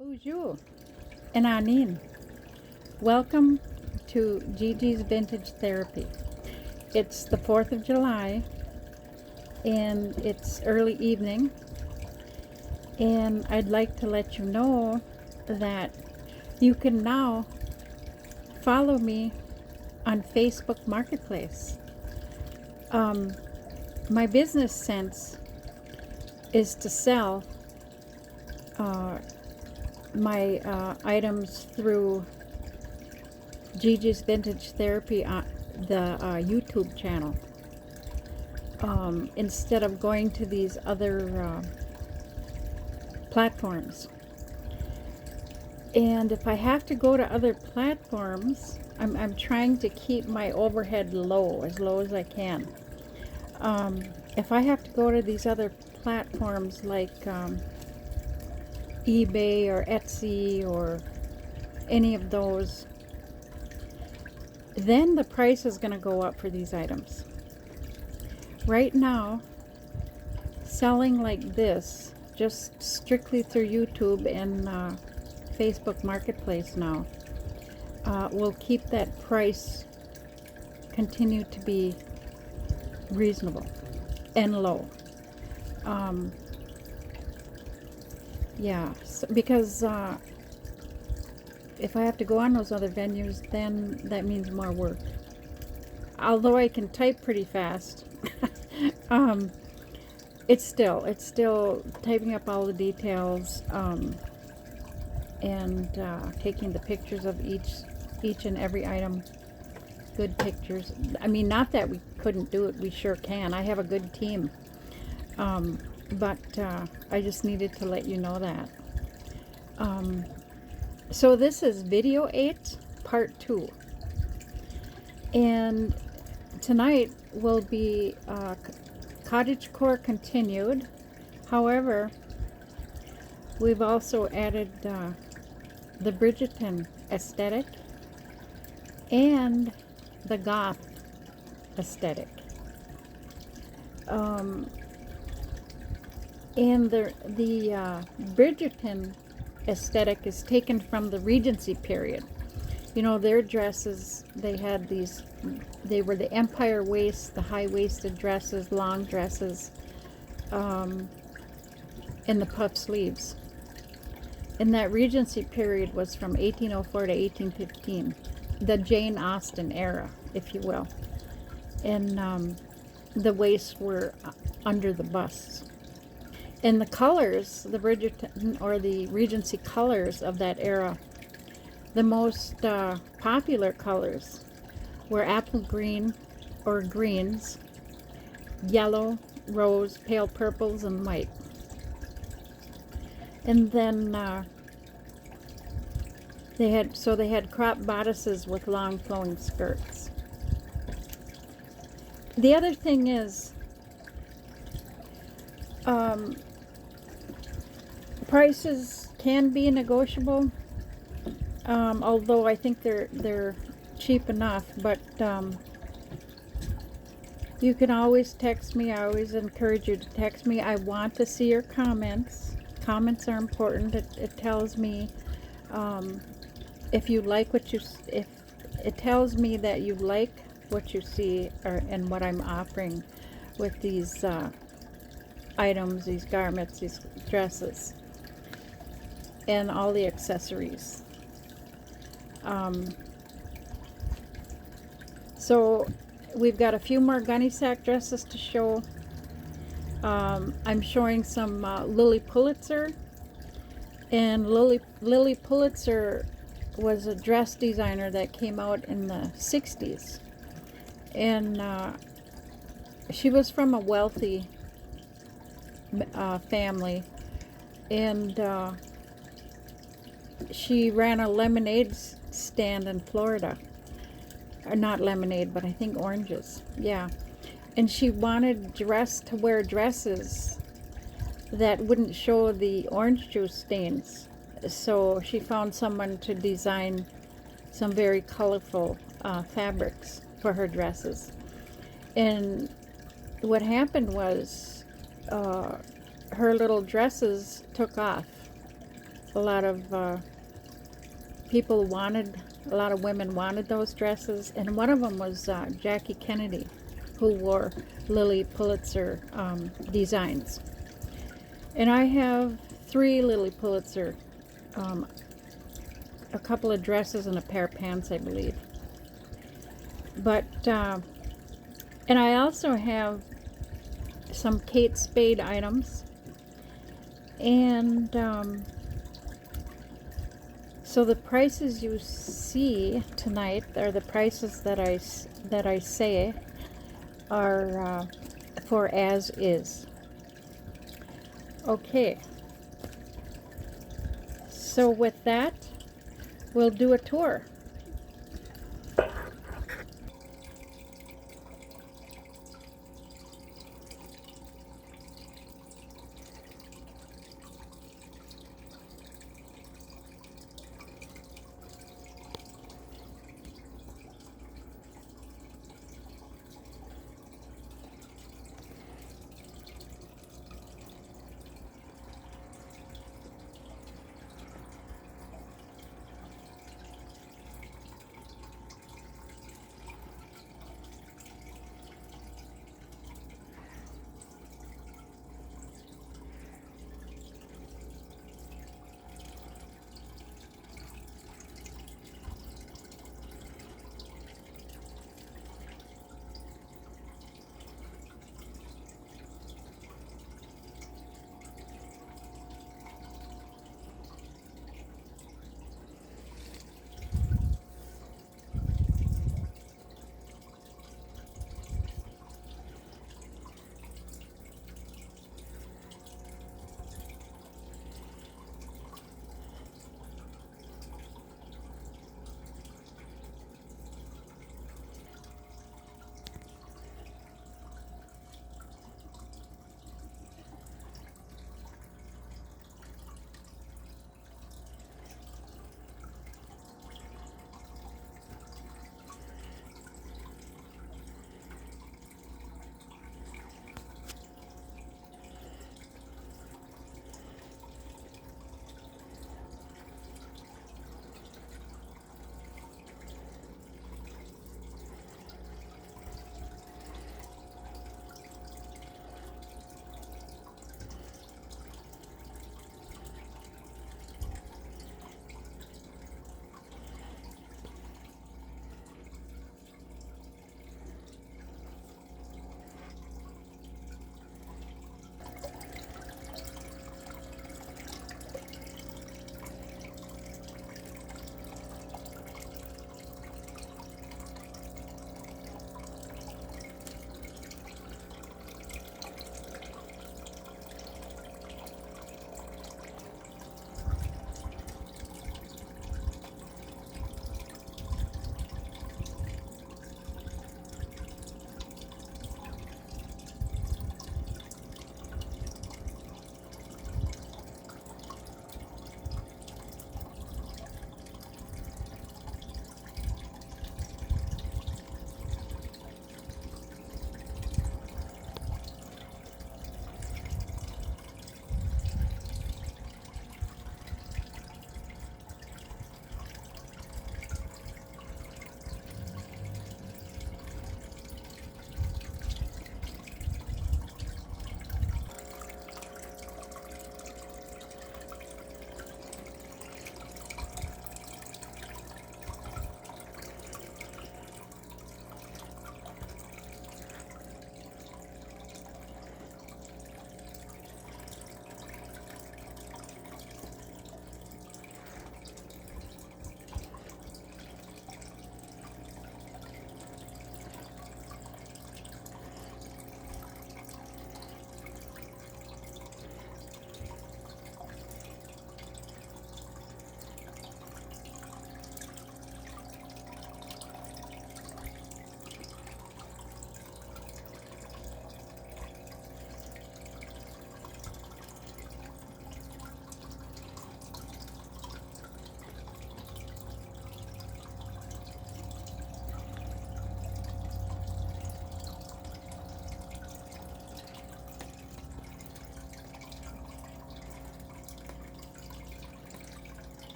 Bonjour and Anine. Welcome to Gigi's Vintage Therapy. It's the 4th of July and it's early evening, and I'd like to let you know that you can now follow me on Facebook Marketplace. My business sense is to sell my items through Gigi's Vintage Therapy on the YouTube channel, instead of going to these other platforms. And if I have to go to other platforms, I'm trying to keep my overhead low as I can. If I have to go to these other platforms like eBay or Etsy or any of those, then the price is going to go up for these items. Right now, selling like this, just strictly through YouTube and Facebook Marketplace now, will keep that price continue to be reasonable and low. Yeah, because if I have to go on those other venues, then that means more work. Although I can type pretty fast, it's still typing up all the details, and taking the pictures of each and every item. Good pictures. I mean, not that we couldn't do it, we sure can. I have a good team. But I just needed to let you know that. So this is video 8, part 2. And tonight will be cottage core continued. However, we've also added the Bridgerton aesthetic and the goth aesthetic. And the Bridgerton aesthetic is taken from the Regency period. You know, their dresses, they were the empire waist, the high-waisted dresses, long dresses, and the puff sleeves. And that Regency period was from 1804 to 1815, the Jane Austen era, if you will. And the waists were under the busts. And the colors, the Bridgerton or the Regency colors of that era, the most popular colors were apple green or greens, yellow, rose, pale purples, and white. And then they had crop bodices with long flowing skirts. The other thing is, prices can be negotiable, although I think they're cheap enough. But you can always text me. I always encourage you to text me. I want to see your comments. Comments are important. It tells me if you like if it tells me that you like what you see and what I'm offering with these items, these garments, these dresses, and all the accessories. So we've got a few more gunny sack dresses to show. I'm showing some Lily Pulitzer, and Lily Pulitzer was a dress designer that came out in the 60s, and she was from a wealthy family, and she ran a lemonade stand in Florida. Or not lemonade, but I think oranges. Yeah. And she wanted to wear dresses that wouldn't show the orange juice stains. So she found someone to design some very colorful fabrics for her dresses. And what happened was her little dresses took off a lot of people wanted, a lot of women wanted those dresses, and one of them was Jackie Kennedy, who wore Lilly Pulitzer designs. And I have 3 Lilly Pulitzer, a couple of dresses and a pair of pants, I believe. But, and I also have some Kate Spade items. And so the prices you see tonight are the prices that I say are for as is. Okay. So with that, we'll do a tour.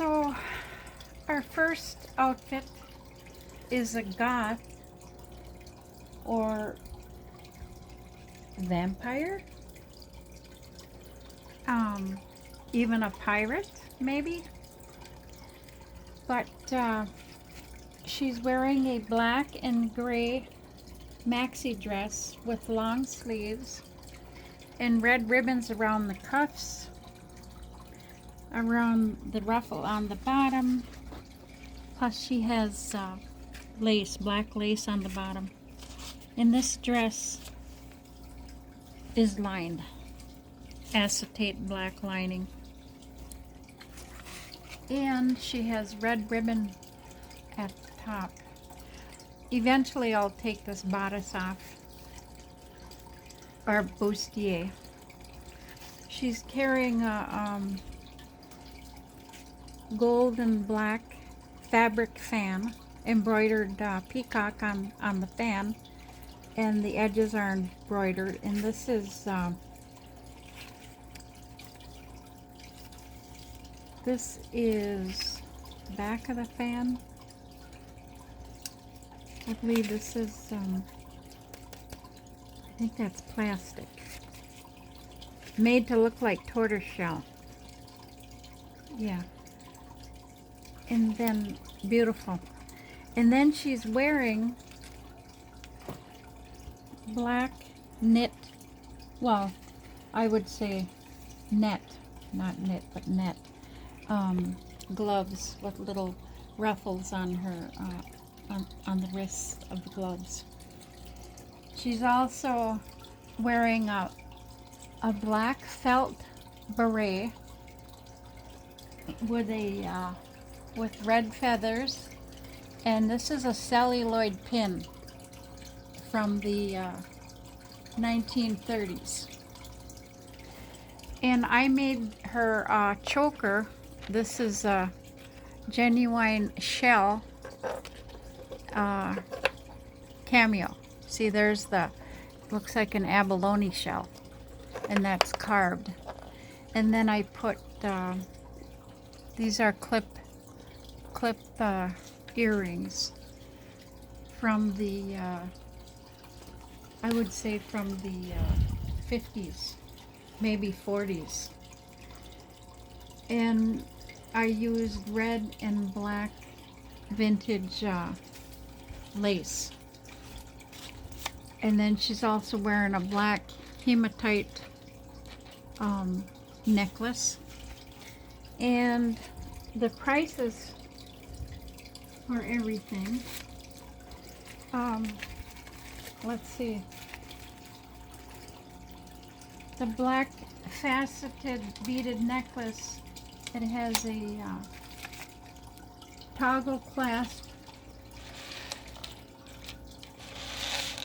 So our first outfit is a goth or vampire, even a pirate maybe, but she's wearing a black and gray maxi dress with long sleeves and red ribbons around the cuffs, around the ruffle on the bottom, plus she has lace, black lace on the bottom. And this dress is lined, acetate black lining. And she has red ribbon at the top. Eventually I'll take this bodice off, or bustier. She's carrying a gold and black fabric fan, embroidered peacock on the fan, and the edges are embroidered. And this is the back of the fan. I believe this is I think that's plastic, made to look like tortoiseshell. Yeah. And then beautiful. And then she's wearing black knit, well, I would say net, not knit, but net, gloves with little ruffles on her, on the wrists of the gloves. She's also wearing a black felt beret with with red feathers, and this is a celluloid pin from the 1930s. And I made her choker. This is a genuine shell cameo. See, there's looks like an abalone shell, and that's carved. And then I put these are clip earrings from the I would say from the 50s, maybe 40s. And I used red and black vintage lace. And then she's also wearing a black hematite necklace. And the prices for everything, let's see, the black faceted beaded necklace, it has a toggle clasp.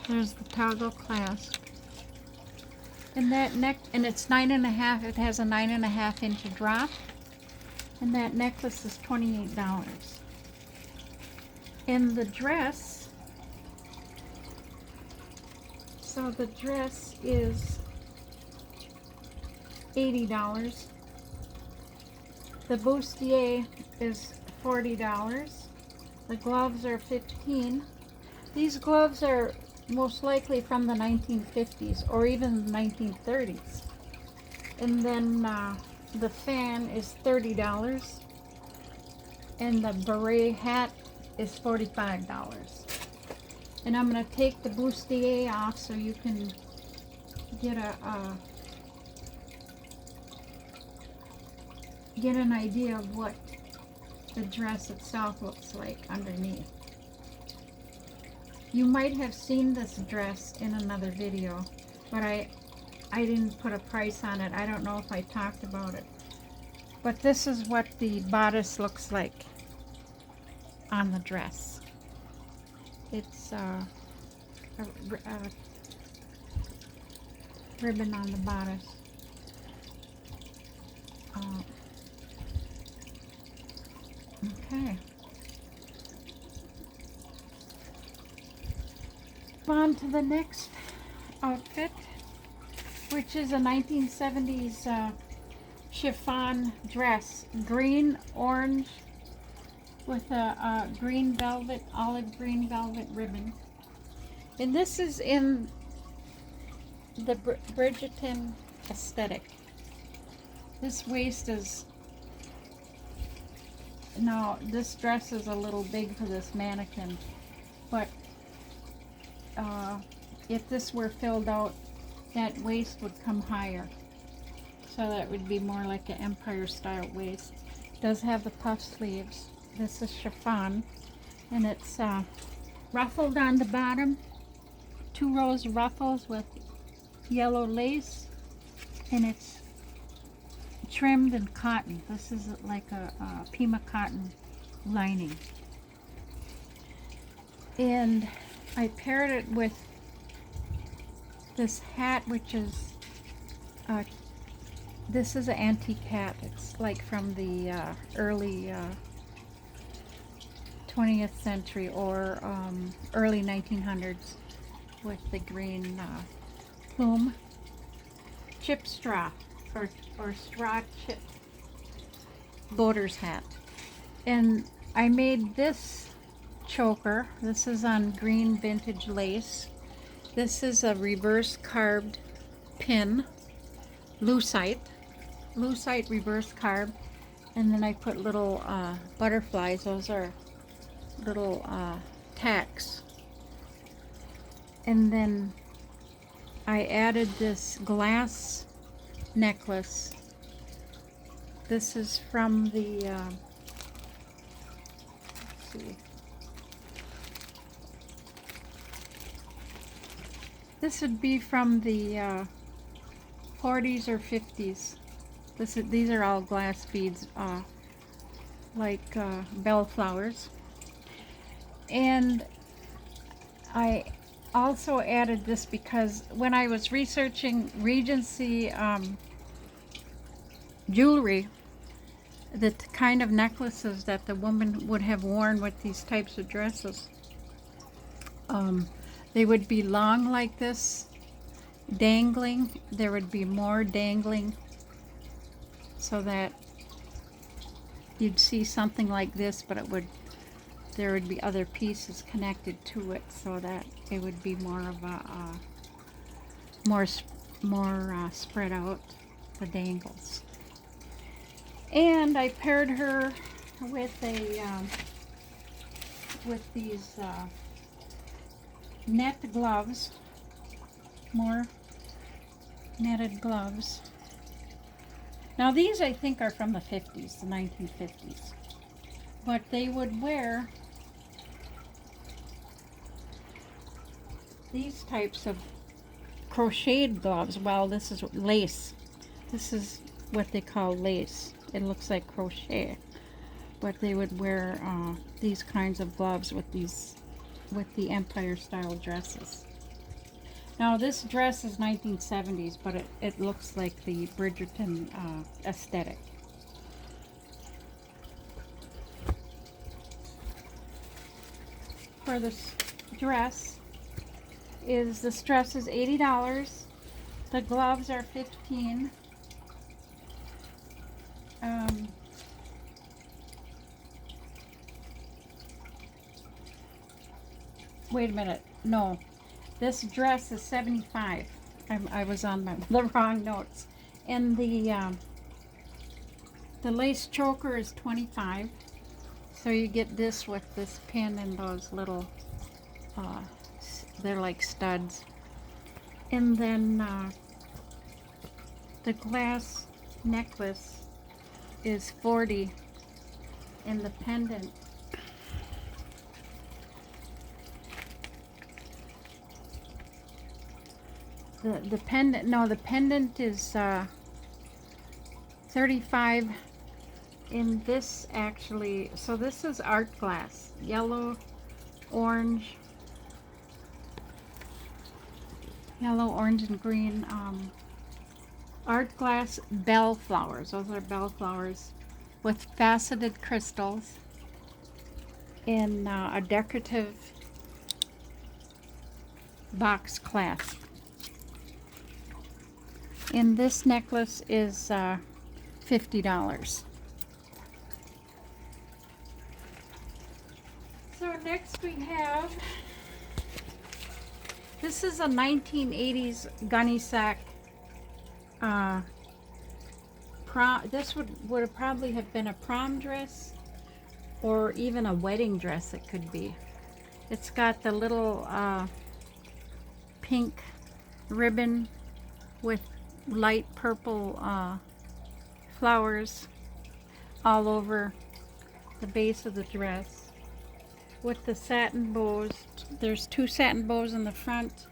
There's the toggle clasp. And that and it's 9.5, it has a 9.5 inch drop. And that necklace is $28. And the dress, so the dress is $80. The bustier is $40. The gloves are $15. These gloves are most likely from the 1950s or even the 1930s. And then the fan is $30. And the beret hat is $45. And I'm going to take the bustier off so you can get an idea of what the dress itself looks like underneath. You might have seen this dress in another video, but I didn't put a price on it. I don't know if I talked about it. But this is what the bodice looks like on the dress. It's a ribbon on the bodice. Okay. On to the next outfit, which is a 1970s chiffon dress, green, orange, with a green velvet, olive green velvet ribbon. And this is in the Bridgerton aesthetic. This waist is, now this dress is a little big for this mannequin, but if this were filled out, that waist would come higher. So that would be more like an empire style waist. It does have the puff sleeves. This is chiffon, and it's ruffled on the bottom, 2 rows of ruffles with yellow lace, and it's trimmed in cotton. This is like a Pima cotton lining. And I paired it with this hat, which is this is an antique hat. It's like from the early 20th century or early 1900s, with the green plume, chip straw, or straw chip boater's hat. And I made this choker. This is on green vintage lace. This is a reverse carved pin, lucite reverse carved, and then I put little butterflies. Those are little tacks. And then I added this glass necklace. This is from the let's see. This would be from the 40s or 50s. These are all glass beads, like bellflowers. And I also added this because when I was researching Regency jewelry, the kind of necklaces that the woman would have worn with these types of dresses, they would be long like this, dangling. There would be more dangling, so that you'd see something like this, but there would be other pieces connected to it, so that it would be more of a more spread out, the dangles. And I paired her with these net gloves, more netted gloves. Now these I think are from the 50s, the 1950s, but they would wear these types of crocheted gloves. Well, this is lace. This is what they call lace. It looks like crochet, but they would wear these kinds of gloves with the empire style dresses. Now this dress is 1970s, but it looks like the Bridgerton aesthetic. For this dress is $80. The gloves are $15. Wait a minute. No, this dress is $75. I was on the wrong notes. And the lace choker is $25. So you get this with this pin and those little, they're like studs. And then the glass necklace is $40, and the pendant the pendant is $35 in this, actually. So this is art glass, yellow, orange, and green, art glass bellflowers. Those are bellflowers with faceted crystals in a decorative box clasp. And this necklace is $50. So next we have, this is a 1980s gunny sack. This would probably have been a prom dress or even a wedding dress. It could be. It's got the little pink ribbon with light purple flowers all over the base of the dress with the satin bows. There's 2 satin bows in the front,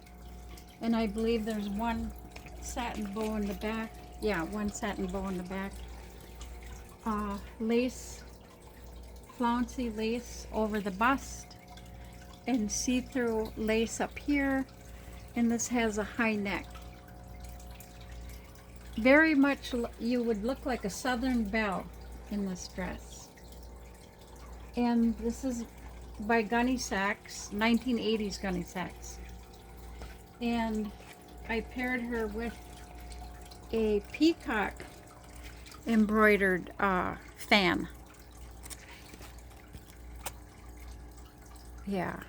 and I believe there's 1 satin bow in the back. Yeah, 1 satin bow in the back. Lace, flouncy lace over the bust, and see-through lace up here, and this has a high neck. Very much, you would look like a Southern belle in this dress. And this is by Gunny Sacks, 1980s Gunny Sacks. And I paired her with a peacock embroidered fan. Yeah.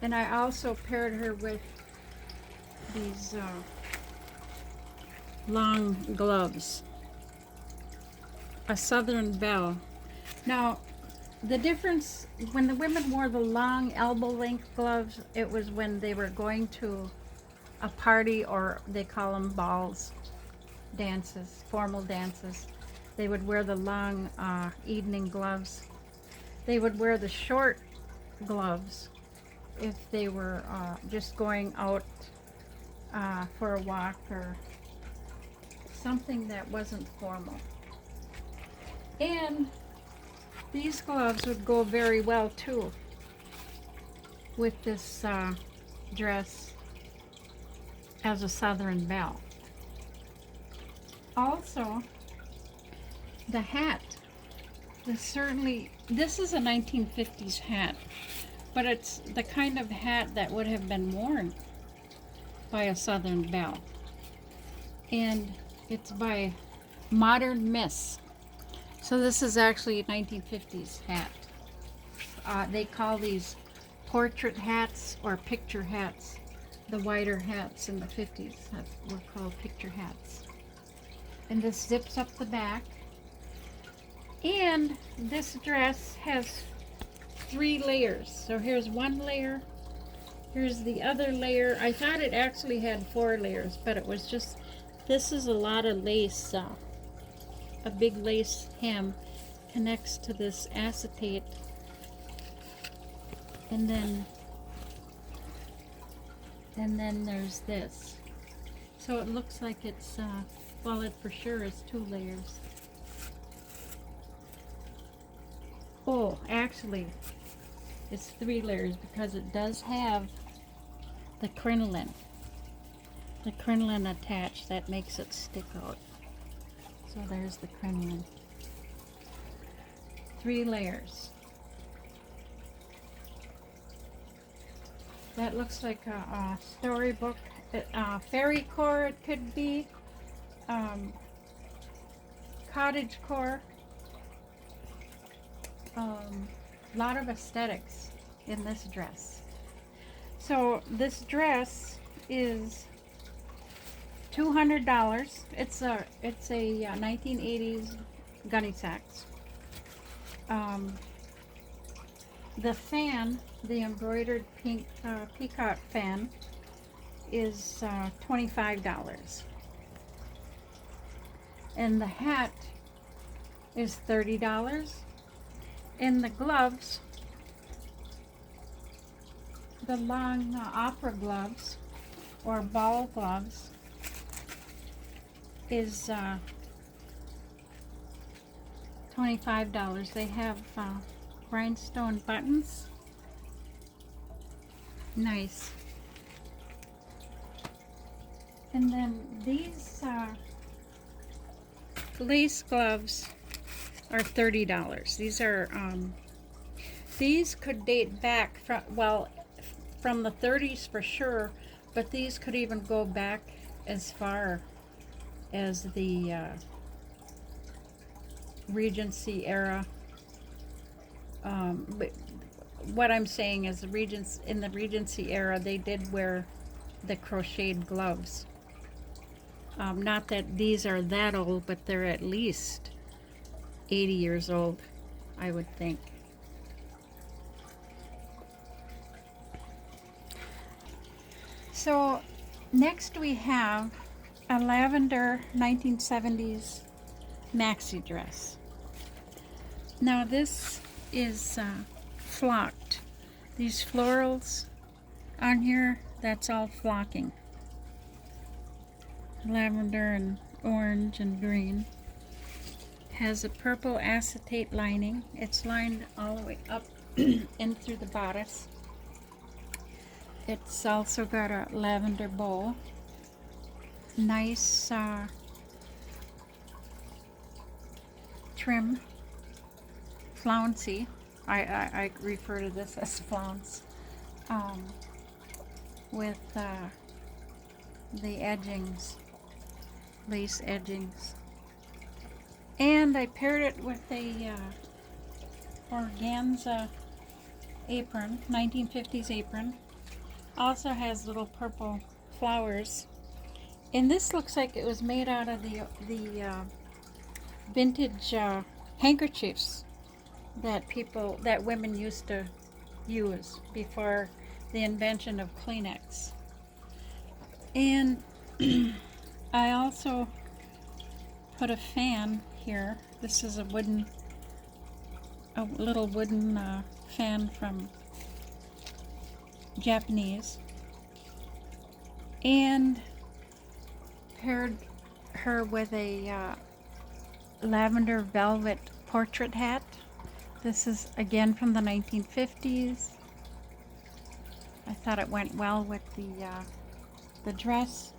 And I also paired her with these long gloves. A Southern belle. Now, the difference, when the women wore the long elbow length gloves, it was when they were going to a party, or they call them balls, dances, formal dances. They would wear the long evening gloves. They would wear the short gloves if they were just going out for a walk or something that wasn't formal. And these gloves would go very well too with this dress as a Southern belle. Also, the hat. This is a 1950s hat, but it's the kind of hat that would have been worn by a Southern belle. And it's by Modern Miss. So this is actually a 1950s hat. They call these portrait hats or picture hats. The wider hats in the 50s were called picture hats. And this zips up the back. And this dress has 3 layers. So here's 1 layer. Here's the other layer. I thought it actually had 4 layers, but it was just, this is a lot of lace. A big lace hem connects to this acetate. And then there's this. So it looks like it's, well, it for sure is 2 layers. Oh, actually, it's 3 layers because it does have the crinoline. The crinoline attached, that makes it stick out. So there's the crinoline. 3 layers. That looks like a storybook, fairy core it could be, cottage core. Lot of aesthetics in this dress. So this dress is $200. It's a 1980s Gunny Sacks. The fan, the embroidered pink peacock fan, is $25. And the hat is $30. And the gloves, the long opera gloves or ball gloves, is $25. They have rhinestone buttons. Nice. And then these lace gloves are $30. These are these could date back from the 30s for sure, but these could even go back as far as the Regency era. But what I'm saying is in the Regency era, they did wear the crocheted gloves. Not that these are that old, but they're at least 80 years old, I would think. So next we have a lavender 1970s maxi dress. Now this is flocked. These florals on here, that's all flocking. Lavender and orange and green. Has a purple acetate lining. It's lined all the way up in through the bodice. It's also got a lavender bow. Nice trim. Flouncy. I refer to this as flounce. With the edgings, lace edgings. And I paired it with a organza apron, 1950s apron. Also has little purple flowers. And this looks like it was made out of the vintage handkerchiefs that women used to use before the invention of Kleenex. And I also put a fan here. This is a little wooden fan from Japanese, and paired her with a lavender velvet portrait hat. This is again from the 1950s. I thought it went well with the dress.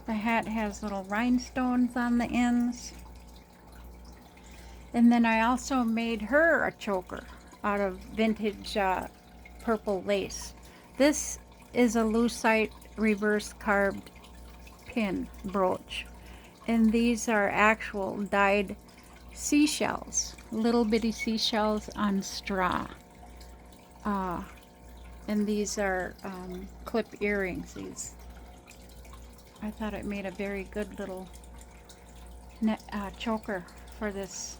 The hat has little rhinestones on the ends. And then I also made her a choker out of vintage purple lace. This is a lucite reverse carved pin brooch. And these are actual dyed seashells, little bitty seashells on straw. And these are clip earrings. I thought it made a very good little choker for this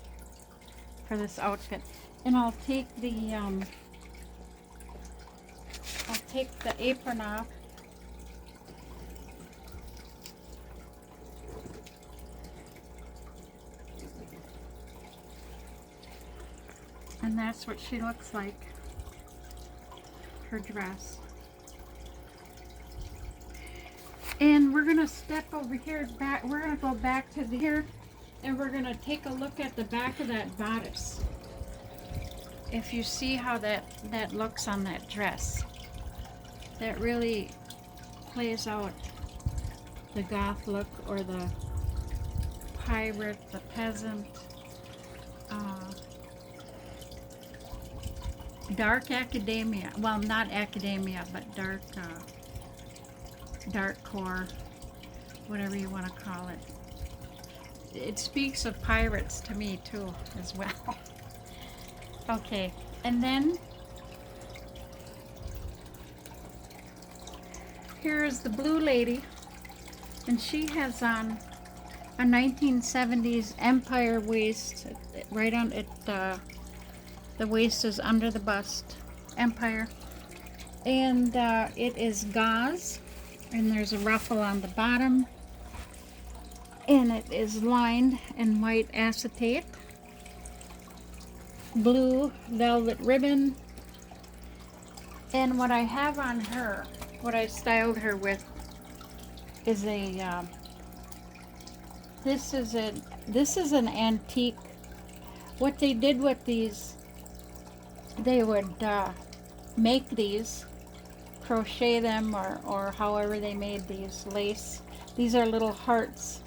outfit. And I'll take the apron off. And that's what she looks like, her dress. And we're gonna step over here back. We're gonna go back to here, and we're gonna take a look at the back of that bodice. If you see how that looks on that dress, that really plays out the goth look, or the pirate, the peasant, dark academia. Well, not academia, but dark core, whatever you want to call it. It speaks of pirates to me too, as well. Okay, and then here is the blue lady, and she has on a 1970s empire waist. Right on it, the waist is under the bust, empire, and it is gauze. And there's a ruffle on the bottom, and it is lined in white acetate, blue velvet ribbon. And what I have on her, what I styled her with, is this is an antique. What they did with these, they would make these, crochet them, or however they made these lace. These are little hearts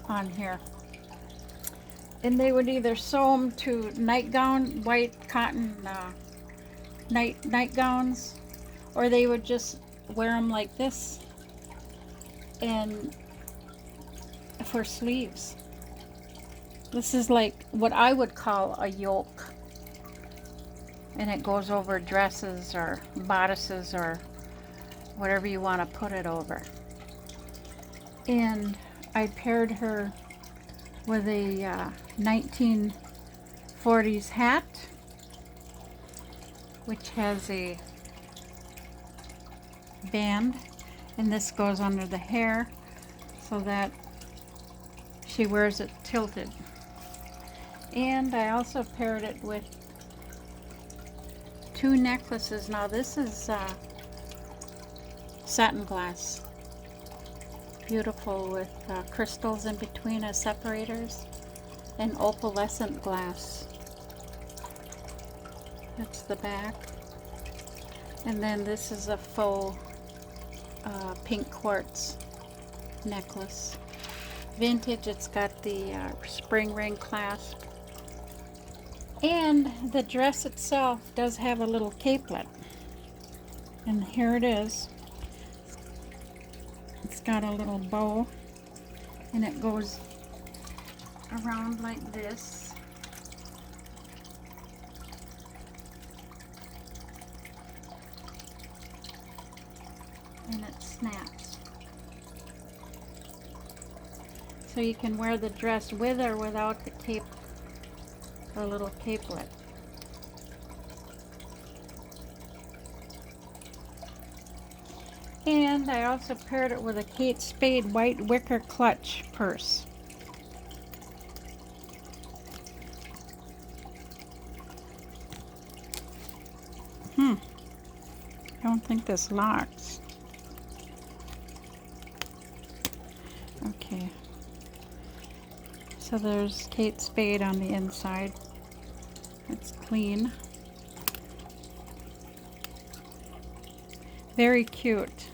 on here, and they would either sew them to nightgown, white cotton nightgowns, or they would just wear them like this, and for sleeves. This is like what I would call a yoke. And it goes over dresses or bodices or whatever you want to put it over. And I paired her with a 1940s hat, which has a band, and this goes under the hair so that she wears it tilted. And I also paired it with two necklaces. Now this is satin glass, beautiful with crystals in between as separators, and opalescent glass. That's the back. And then this is a faux pink quartz necklace. Vintage. It's got the spring ring clasp. And the dress itself does have a little capelet. And here it is. It's got a little bow, and it goes around like this. And it snaps. So you can wear the dress with or without the cape, the little capelet. And I also paired it with a Kate Spade white wicker clutch purse. I don't think this locks. Okay. So there's Kate Spade on the inside. It's clean. Very cute.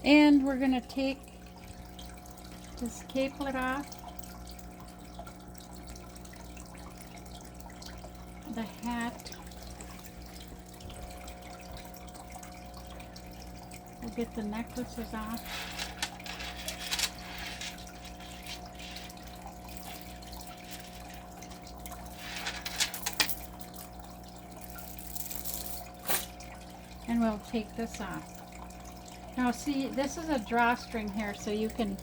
And we're going to take this capelet off, the hat. We'll get the necklaces off. And we'll take this off. Now see, this is a drawstring here, so you can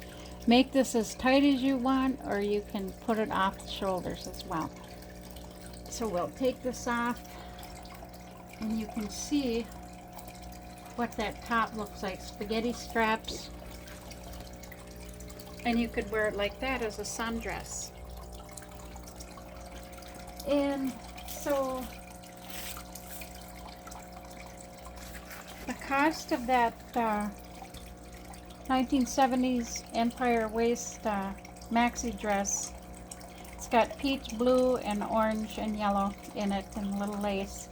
make this as tight as you want, or you can put it off the shoulders as well. So we'll take this off, and you can see what that top looks like. Spaghetti straps. And you could wear it like that as a sundress. And so the cost of that 1970s Empire waist maxi dress, it's got peach blue and orange and yellow in it and a little lace,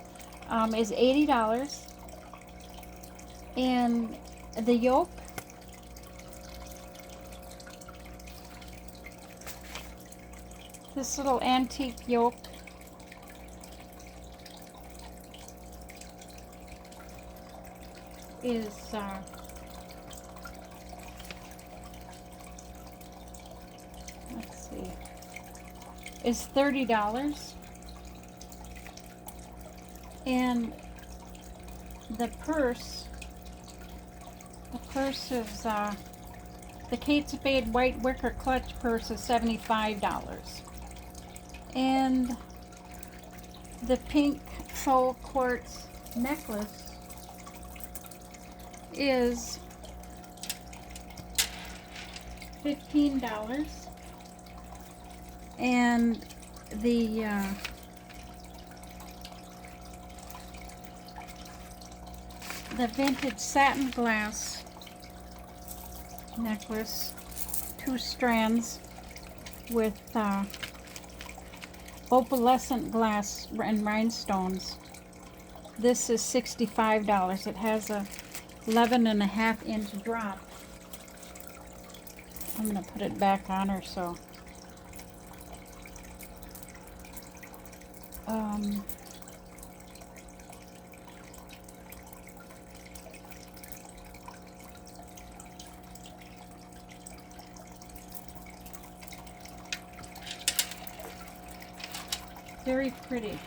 is $80. And the yoke, this little antique yoke, is let's see, is $30. And the purse is the Kate Spade white wicker clutch purse is $75. And the pink faux quartz necklace is $15. And the vintage satin glass necklace, 2 strands with opalescent glass and rhinestones. This is $65. It has a 11.5-inch drop. I'm going to put it back on her so Very pretty.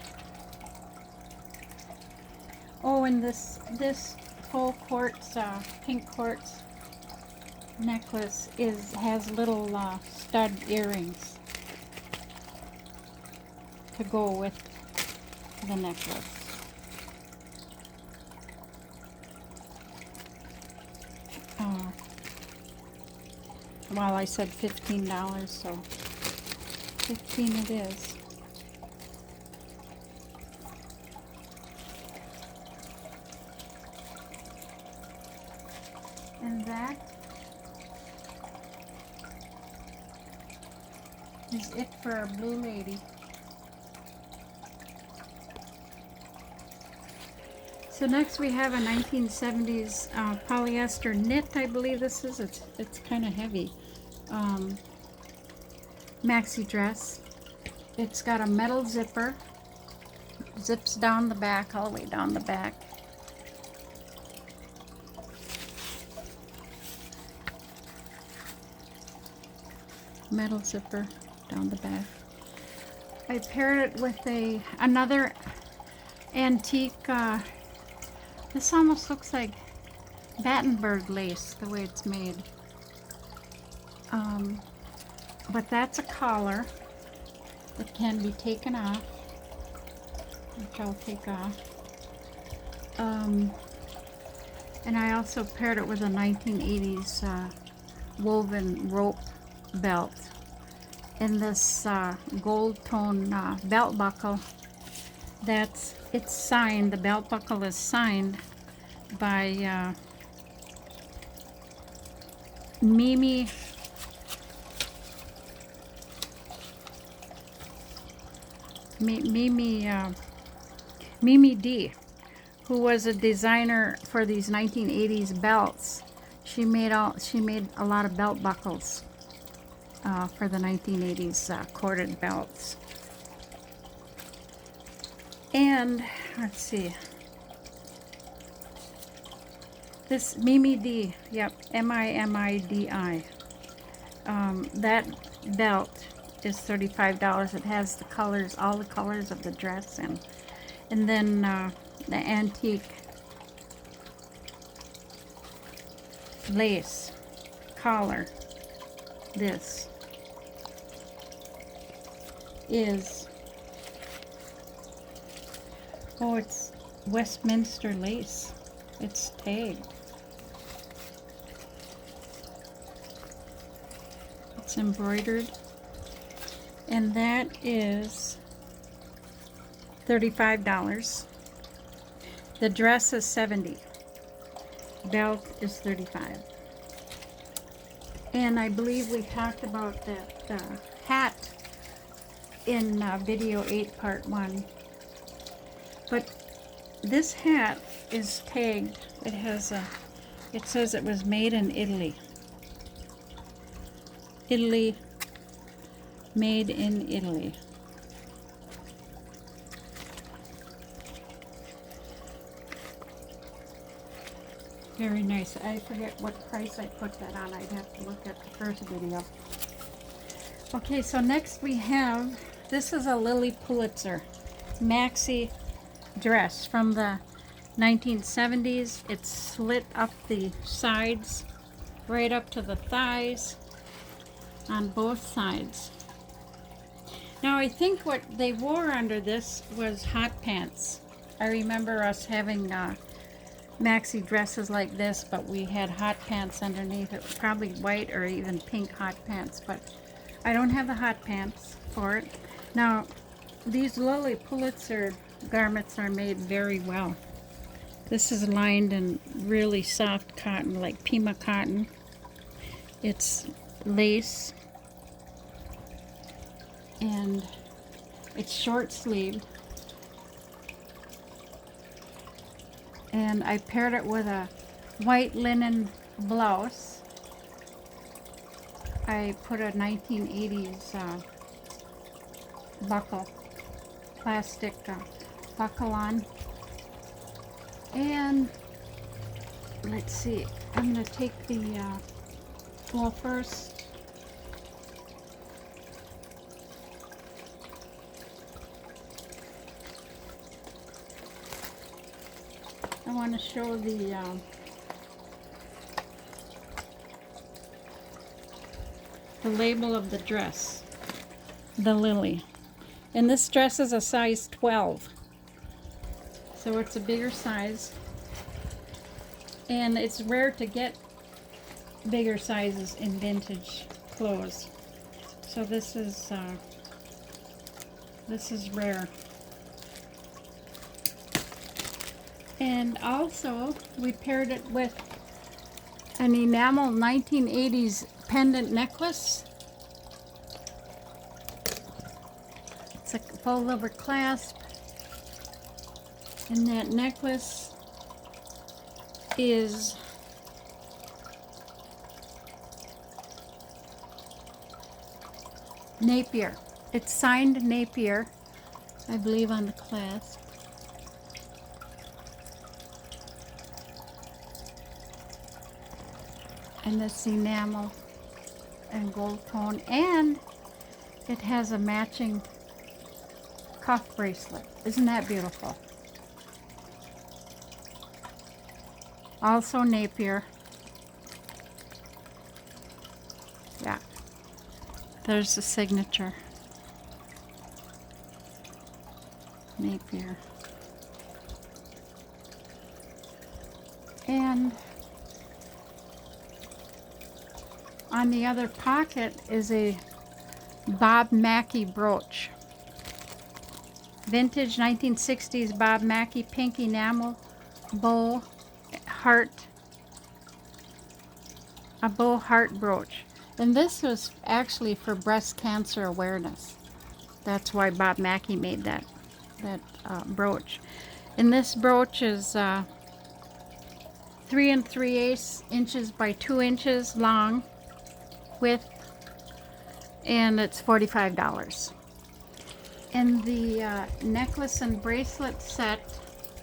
Oh, and this full quartz, pink quartz necklace has little stud earrings to go with the necklace. Well, I said $15, so 15 it is. And that is it for our blue lady. So next we have a 1970s polyester knit, I believe this is. It's kind of heavy. Maxi dress. It's got a metal zipper. Zips down the back, all the way down the back. Metal zipper down the back. I paired it with another antique. This almost looks like Battenberg lace, the way it's made. But that's a collar that can be taken off, which I'll take off. And I also paired it with a 1980s woven rope belt. And this gold tone belt buckle, it's signed. The belt buckle is signed by Mimi D, who was a designer for these 1980s belts. She made a lot of belt buckles for the 1980s corded belts. And let's see, this Mimi D, yep, Mimidi. That belt is $35. It has the colors, all the colors of the dress, and then the antique lace collar. This is, oh, it's Westminster lace. It's tagged. It's embroidered. And that is $35. The dress is $70. Belt is $35. And I believe we talked about that hat in video 8 part 1. But this hat is tagged. It has it says it was made in Italy. Italy. Made in Italy. Very nice. I forget what price I put that on. I'd have to look at the first video. Okay, so next we have, this is a Lily Pulitzer maxi dress from the 1970s. It's slit up the sides, right up to the thighs on both sides. Now I think what they wore under this was hot pants. I remember us having maxi dresses like this, but we had hot pants underneath it, probably white or even pink hot pants, but I don't have the hot pants for it. Now, these Lily Pulitzer garments are made very well. This is lined in really soft cotton, like Pima cotton. It's lace, and it's short sleeved. And I paired it with a white linen blouse. I put a 1980s buckle, plastic buckle on. And let's see, I'm going to take the, well, first, I want to show the label of the dress, the lily. And this dress is a size 12. So it's a bigger size. And it's rare to get bigger sizes in vintage clothes. So this is rare. And also we paired it with an enamel 1980s pendant necklace. It's a full rubber clasp, and that necklace is Napier. It's signed Napier, I believe, on the clasp. And this enamel and gold tone, and it has a matching cuff bracelet. Isn't that beautiful? Also Napier. Yeah, there's the signature. Napier. And on the other pocket is a Bob Mackie brooch. Vintage 1960s Bob Mackie pink enamel bow heart, a bow heart brooch. And this was actually for breast cancer awareness. That's why Bob Mackie made that brooch. And this brooch is 3 3/8 inches by 2 inches long width, and it's $45. And the necklace and bracelet set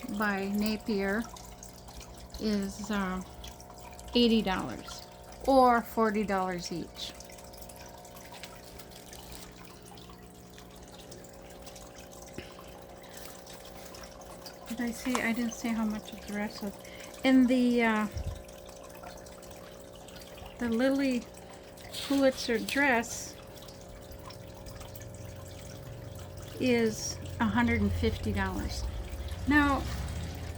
by Napier is $80 or $40 each. I didn't say how much of the rest was. And the Lily Pulitzer dress is $150. Now,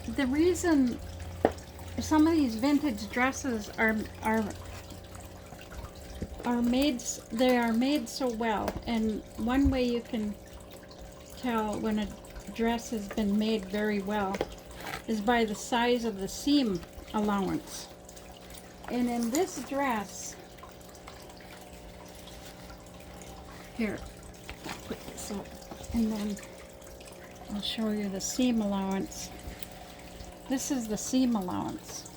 the reason some of these vintage dresses are made, they are made so well, and one way you can tell when a dress has been made very well is by the size of the seam allowance. And in this dress, here, I'll put this up, and then I'll show you the seam allowance. This is the seam allowance.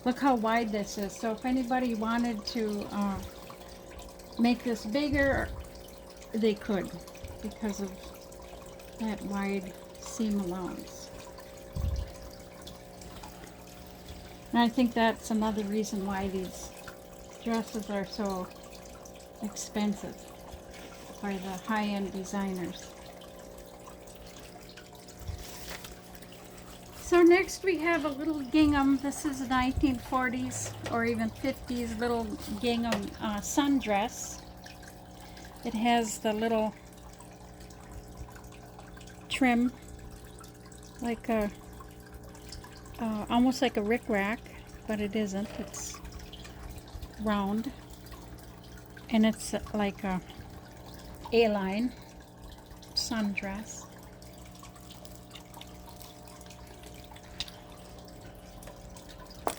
Look how wide this is. So if anybody wanted to make this bigger, they could, because of that wide seam allowance. And I think that's another reason why these dresses are so expensive by the high-end designers. So next we have a little gingham. This is a 1940s or even 50s little gingham sundress. It has the little trim, like a almost like a rickrack, but it isn't. It's round, and it's like a A-line sundress.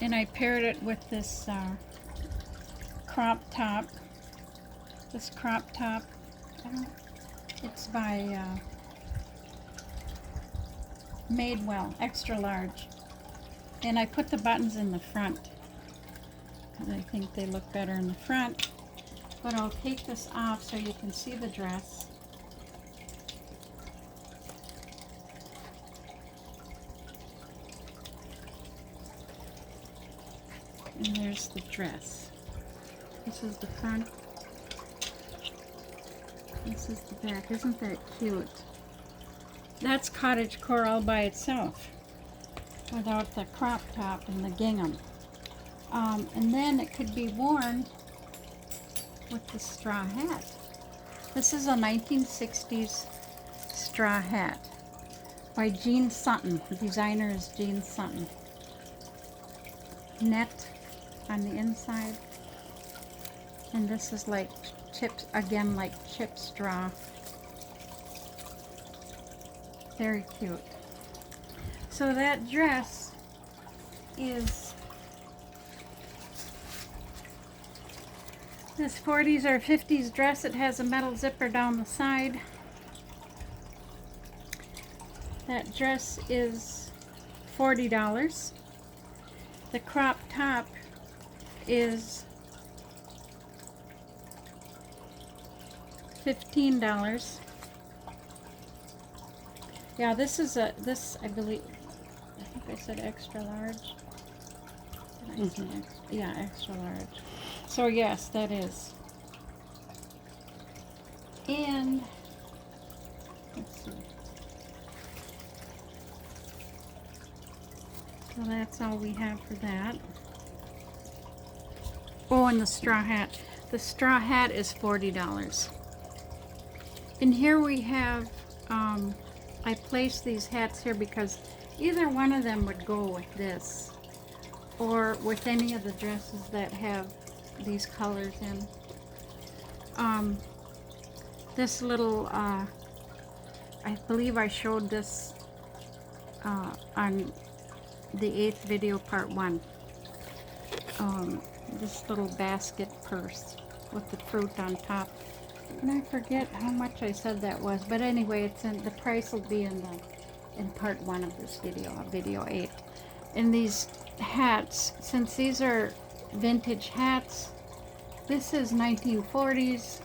And I paired it with this crop top. This crop top, it's by Madewell, extra large. And I put the buttons in the front because I think they look better in the front. But I'll take this off so you can see the dress. And there's the dress. This is the front. This is the back. Isn't that cute? That's cottage core all by itself. without the crop top and the gingham. And then it could be worn with the straw hat. This is a 1960s straw hat by Jean Sutton. The designer is Jean Sutton. Net on the inside. And this is like chips, again, like chip straw. Very cute. So that dress is this 40s or 50s dress. It has a metal zipper down the side. That dress is $40. The crop top is $15. Yeah, this is I believe, I think I said extra large. Did I say extra? Yeah, extra large. So yes, that is. And let's see. So that's all we have for that. Oh, and the straw hat. The straw hat is $40. And here we have, I placed these hats here because either one of them would go with this or with any of the dresses that have these colors in. This little, I believe I showed this on the 8th video, part 1. This little basket purse with the fruit on top. And I forget how much I said that was, but anyway, it's in the price will be in part 1 of this video, video 8. And these hats, since these are vintage hats, this is 1940s.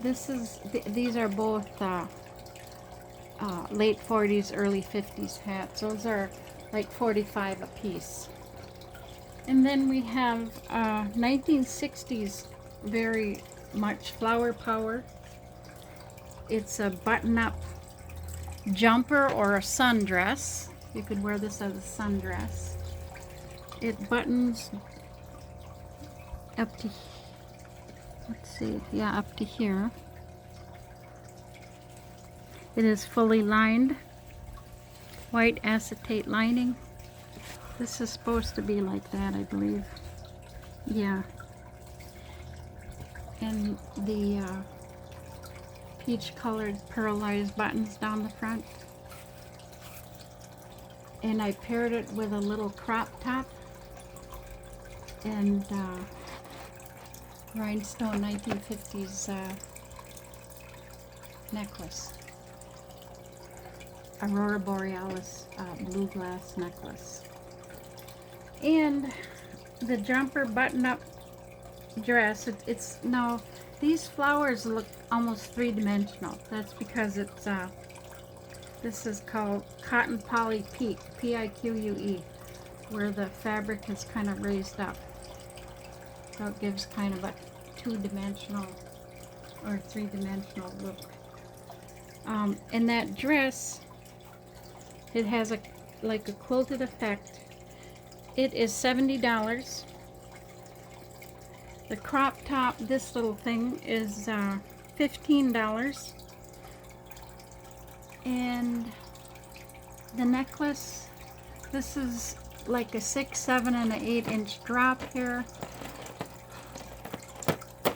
This is these are both late 40s, early 50s hats. Those are like $45 a piece. And then we have 1960s very much flower power. It's a button-up jumper or a sundress. You could wear this as a sundress. It buttons up to, let's see, yeah, up to here. It is fully lined, white acetate lining. This is supposed to be like that, I believe. Yeah. And the peach colored pearlized buttons down the front. And I paired it with a little crop top and rhinestone 1950s necklace. Aurora Borealis blue glass necklace. And the jumper button-up dress, it's now these flowers look almost three-dimensional. That's because it's this is called cotton poly pique, P-I-Q-U-E, where the fabric is kind of raised up, so it gives kind of a two-dimensional or three-dimensional look. And that dress, it has like a quilted effect. It is $70. The crop top, this little thing, is $15. And the necklace, this is like a 6, 7, and an 8-inch drop here.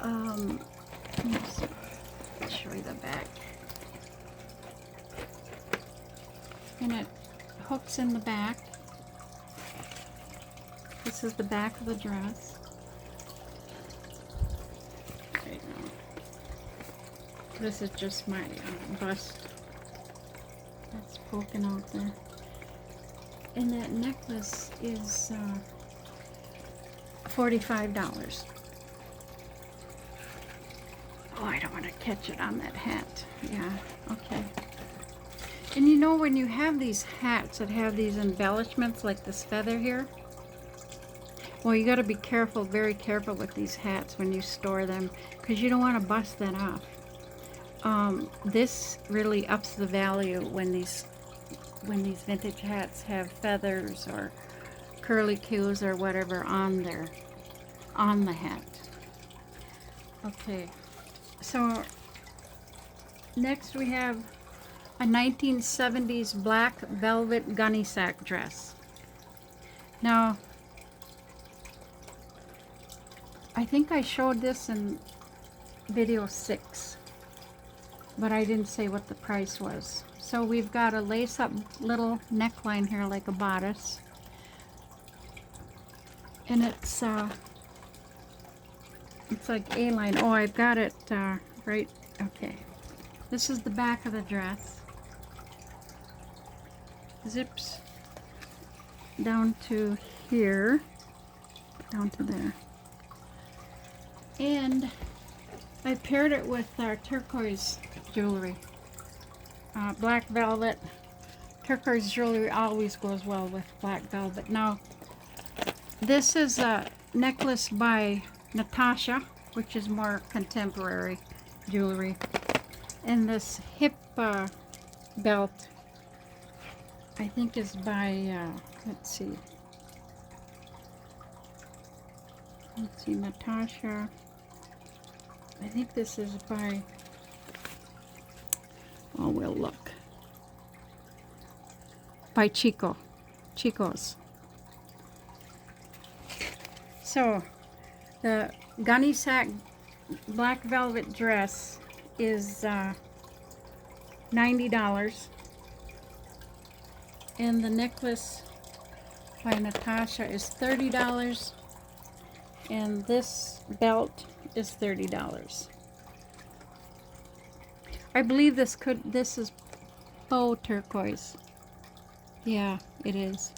Let me see. I'll show you the back. And it hooks in the back. This is the back of the dress. Right now. This is just my bust that's poking out there. And that necklace is $45. Oh, I don't want to catch it on that hat. Yeah, okay. And you know, when you have these hats that have these embellishments like this feather here, well, you got to be careful, very careful with these hats when you store them, because you don't want to bust that off. This really ups the value when these when these vintage hats have feathers or curly cues or whatever on the hat. Okay, so next we have a 1970s black velvet gunny sack dress. Now, I think I showed this in video 6, but I didn't say what the price was. So we've got a lace-up little neckline here like a bodice, and it's like A-line. Oh, I've got it right. Okay, this is the back of the dress. Zips down to here, down to there, and I paired it with our turquoise jewelry. Black velvet. Turquoise jewelry always goes well with black velvet. Now, this is a necklace by Natasha, which is more contemporary jewelry. And this hip belt, I think, is by, let's see, Natasha. I think this is by, oh, we'll look. By Chico's. So, the gunny sack black velvet dress is $90. And the necklace by Natasha is $30. And this belt is $30. I believe this is faux turquoise. Yeah, it is.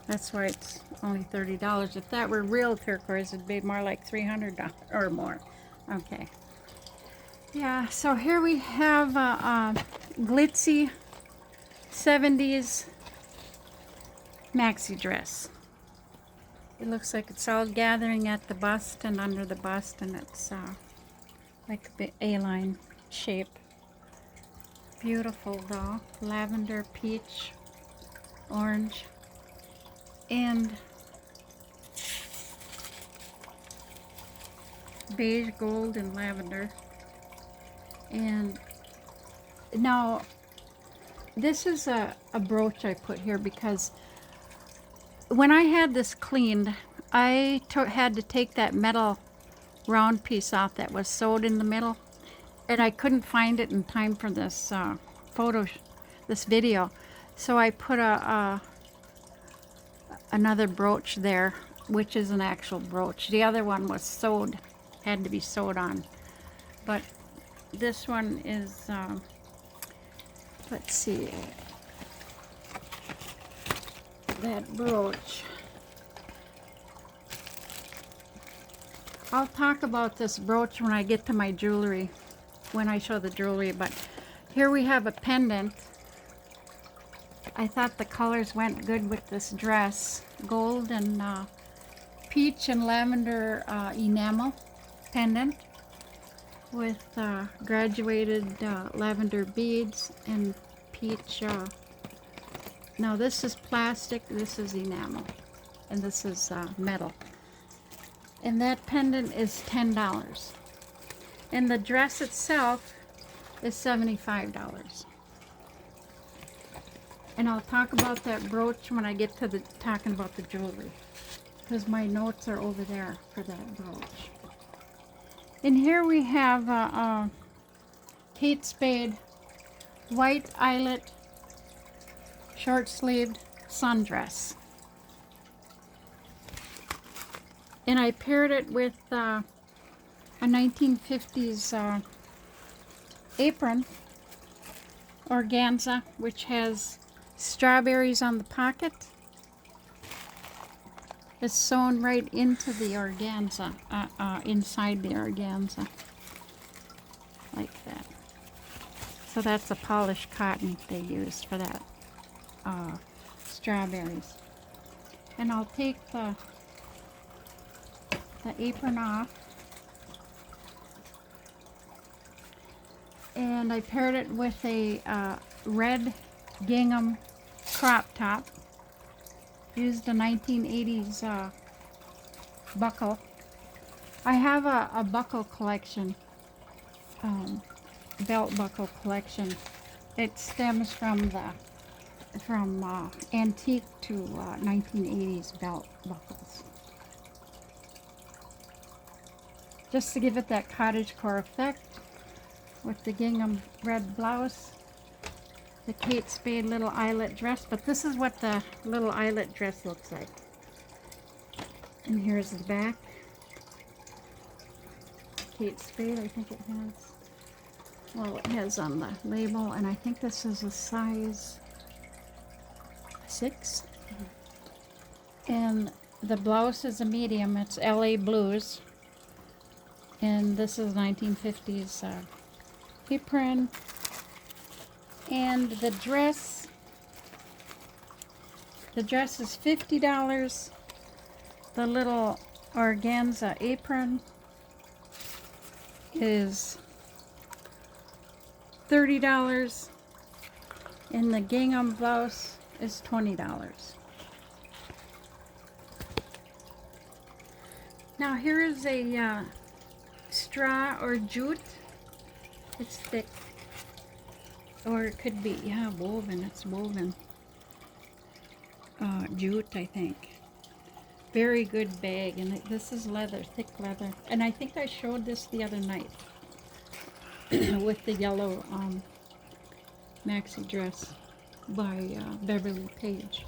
That's why it's only $30. If that were real turquoise, it'd be more like $300 or more. Okay. Yeah, so here we have a glitzy 70s maxi dress. It looks like it's all gathering at the bust and under the bust, and it's like a A-line shape. Beautiful though. Lavender, peach, orange, and beige, gold, and lavender. And now this is a brooch I put here because when I had this cleaned, I had to take that metal round piece off that was sewed in the middle, and I couldn't find it in time for this this video. So I put another brooch there, which is an actual brooch. The other one was sewed, had to be sewed on. But this one is, let's see, that brooch. I'll talk about this brooch when I get to my jewelry, when I show the jewelry, but here we have a pendant. I thought the colors went good with this dress. Gold and peach and lavender enamel pendant with graduated lavender beads and peach. Now this is plastic, this is enamel, and this is metal. And that pendant is $10. And the dress itself is $75. And I'll talk about that brooch when I get to talking about the jewelry, because my notes are over there for that brooch. And here we have Kate Spade white eyelet short-sleeved sundress. And I paired it with a 1950s apron organza, which has strawberries on the pocket. It's sewn right into the organza, inside the organza, like that. So that's a polished cotton they used for that strawberries. And I'll take the apron off, and I paired it with a red gingham crop top. Used a 1980s buckle. I have a buckle collection, belt buckle collection. It stems from antique to 1980s belt buckles. Just to give it that cottagecore effect with the gingham red blouse, the Kate Spade little eyelet dress, but this is what the little eyelet dress looks like. And here's the back. Kate Spade, I think it has. Well, it has on the label, and I think this is a size 6. And the blouse is a medium. It's LA Blues. And this is 1950s apron. And the dress is $50. The little organza apron is $30. And the gingham blouse is $20. Now here is a straw or jute. It's thick. Or it could be, yeah, woven. It's woven. Jute, I think. Very good bag. And this is leather, thick leather. And I think I showed this the other night with the yellow maxi dress by Beverly Page.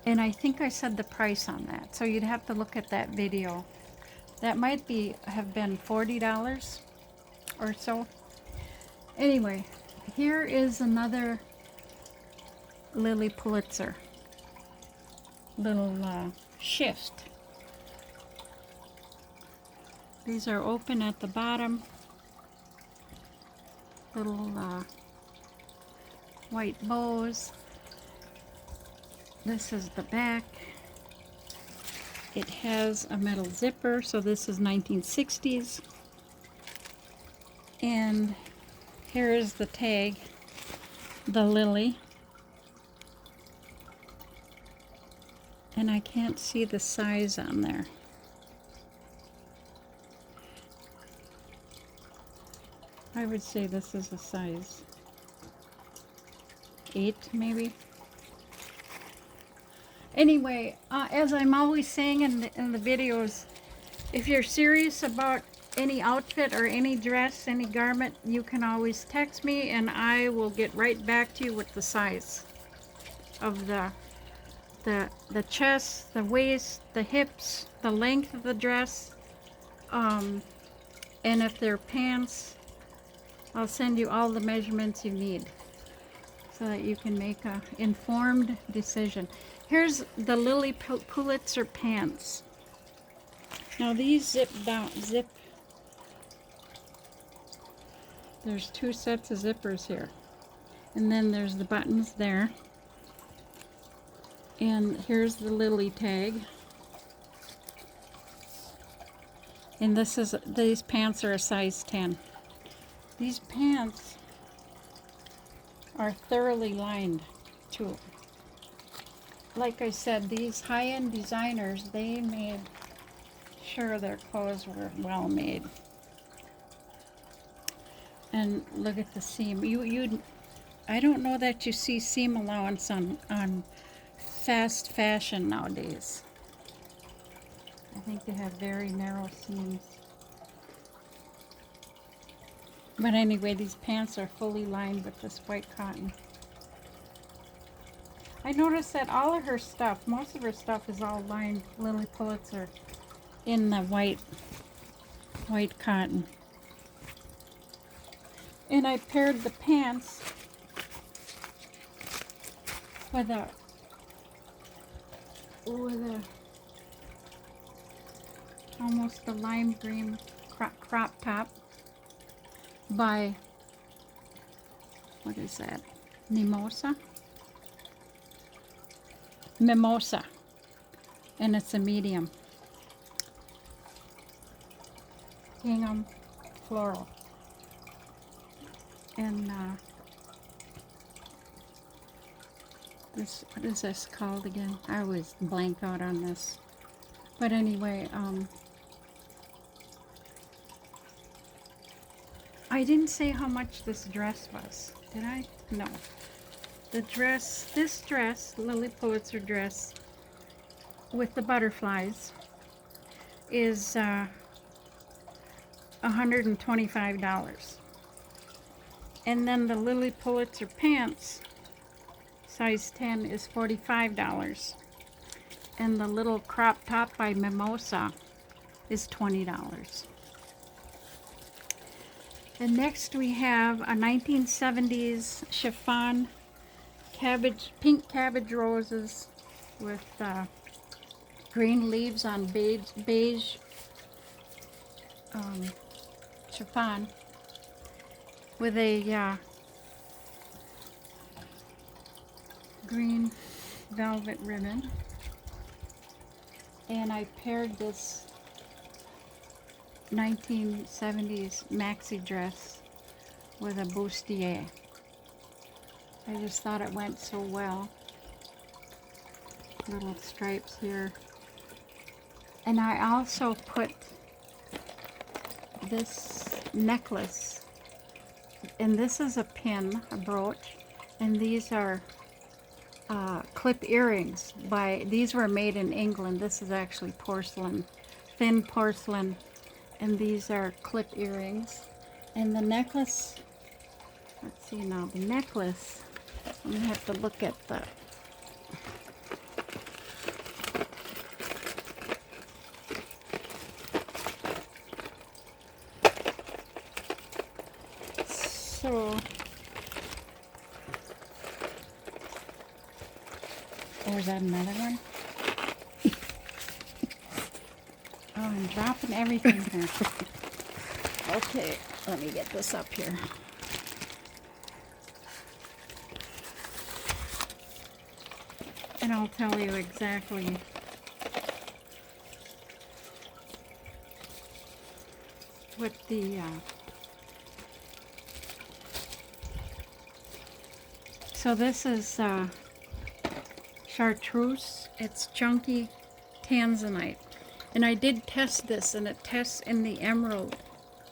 And I think I said the price on that. So you'd have to look at that video. That might have been $40 or so. Anyway, here is another Lily Pulitzer little shift. These are open at the bottom. Little white bows. This is the back. It has a metal zipper, so this is 1960s. And here is the tag, the Lily. And I can't see the size on there. I would say this is a size 8 maybe. Anyway, as I'm always saying in the videos, if you're serious about any outfit or any dress, any garment, you can always text me and I will get right back to you with the size of the chest, the waist, the hips, the length of the dress, and if they're pants, I'll send you all the measurements you need so that you can make an informed decision. Here's the Lily Pulitzer pants. Now these zip. There's 2 sets of zippers here. And then there's the buttons there. And here's the Lily tag. And these pants are a size 10. These pants are thoroughly lined too. Like I said, these high-end designers, they made sure their clothes were well made. And look at the seam. I don't know that you see seam allowance on fast fashion nowadays. I think they have very narrow seams. But anyway, these pants are fully lined with this white cotton. I noticed that all of her stuff, most of her stuff is all lined Lily Pulitzer in the white cotton. And I paired the pants with a almost a lime green crop top by, what is that? Mimosa, and it's a medium. Gingham floral. And this, what is this called again? I always blank out on this. But anyway, I didn't say how much this dress was, did I? No. The dress, this dress, Lily Pulitzer dress with the butterflies is $125. And then the Lily Pulitzer pants, size 10, is $45. And the little crop top by Mimosa is $20. And next we have a 1970s chiffon pink cabbage roses with green leaves on beige chiffon with a green velvet ribbon. And I paired this 1970s maxi dress with a bustier. I just thought it went so well. Little stripes here. And I also put this necklace, and this is a pin, a brooch, and these are clip earrings. These were made in England. This is actually porcelain, thin porcelain, and these are clip earrings. And the necklace, let's see now, the necklace, I'm gonna have to look at the, so, oh, is that another one? Oh, I'm dropping everything here. Okay, let me get this up here. And I'll tell you exactly what the so this is chartreuse. It's chunky tanzanite, and I did test this, and it tests in the emerald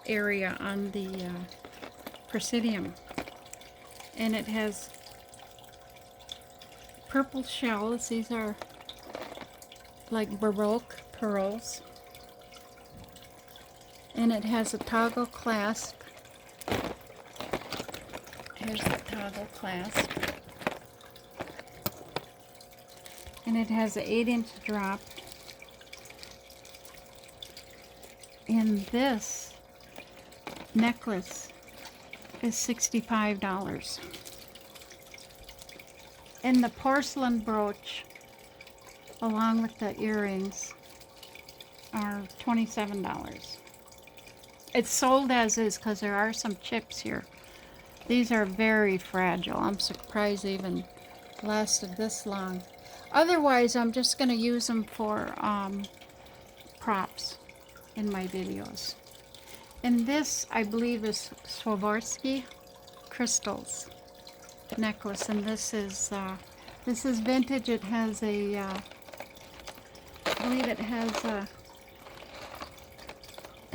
area on the Presidium, and it has purple shells. These are like Baroque pearls, and it has a toggle clasp. Here's the toggle clasp, and it has an 8-inch drop. And this necklace is $65. And the porcelain brooch, along with the earrings, are $27. It's sold as is because there are some chips here. These are very fragile. I'm surprised they even lasted this long. Otherwise, I'm just going to use them for props in my videos. And this, I believe, is Swarovski crystals necklace, and this is vintage. It has a I believe it has a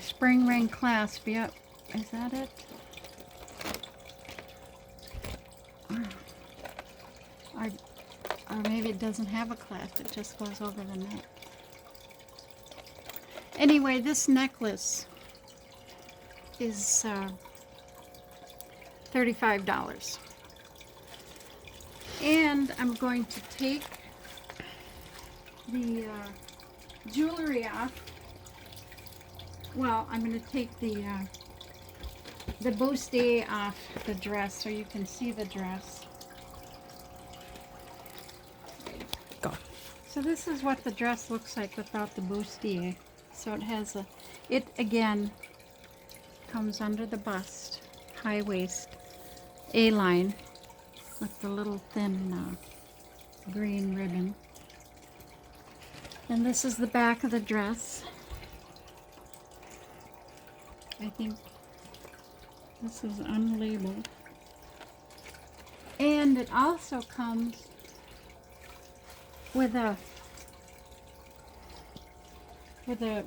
spring ring clasp. Yep, is that it? Or maybe it doesn't have a clasp, it just goes over the neck. Anyway, this necklace is $35. And I'm going to take the jewelry off. Well, I'm going to take the bustier off the dress so you can see the dress. Go. So this is what the dress looks like without the bustier. So it has it again comes under the bust, high waist, A-line with the little thin green ribbon. And this is the back of the dress. I think this is unlabeled. And it also comes with a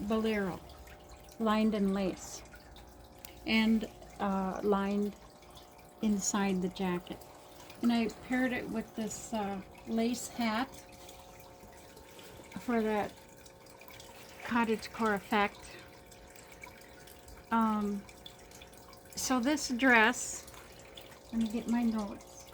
bolero lined in lace and lined inside the jacket. And I paired it with this lace hat for that cottagecore effect. So this dress, let me get my notes.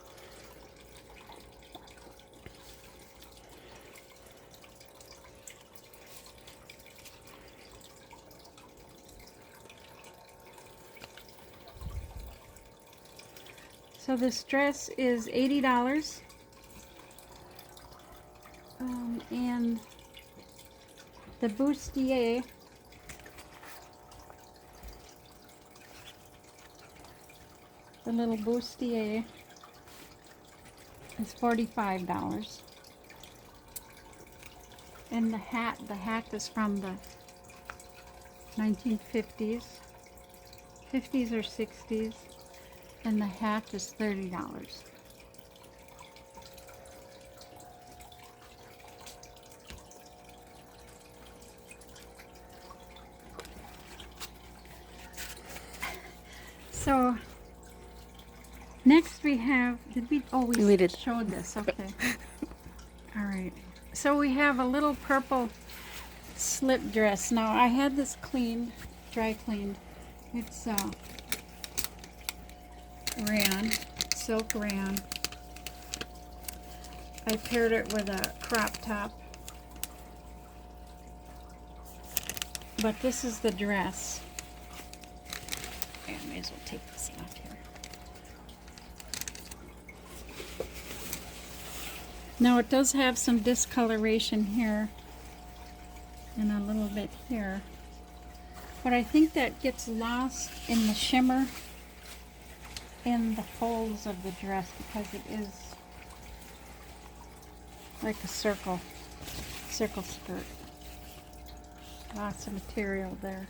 So this dress is $80. And the bustier the little bustier is $45. And the hat is from the 1950s, 50s or 60s, and the hat is $30. So next we have, we did. showed this, okay. All right. So we have a little purple slip dress. Now I had this cleaned, dry cleaned. It's rayon, silk rayon. I paired it with a crop top. But this is the dress. I may as well take this off here. Now it does have some discoloration here and a little bit here, but I think that gets lost in the shimmer in the folds of the dress because it is like a circle skirt. Lots of material there.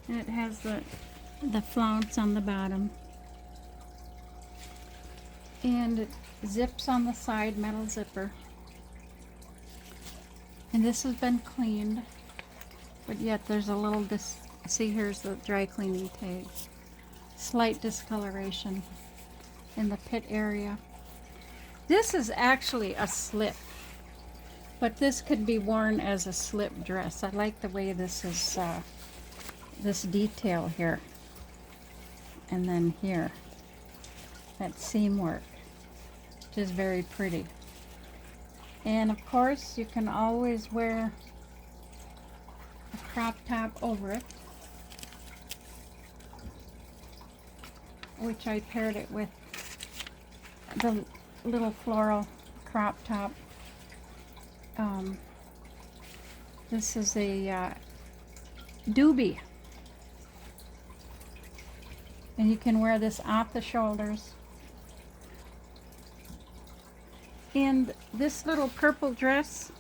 And it has the flounce on the bottom. And it zips on the side, metal zipper. And this has been cleaned, but yet there's a little see, here's the dry cleaning tag. Slight discoloration in the pit area. This is actually a slip, but this could be worn as a slip dress. I like the way this is, this detail here. And then here, that seam work, which is very pretty. And of course, you can always wear a crop top over it, which I paired it with the little floral crop top. This is a doobie. And you can wear this off the shoulders. And this little purple dress,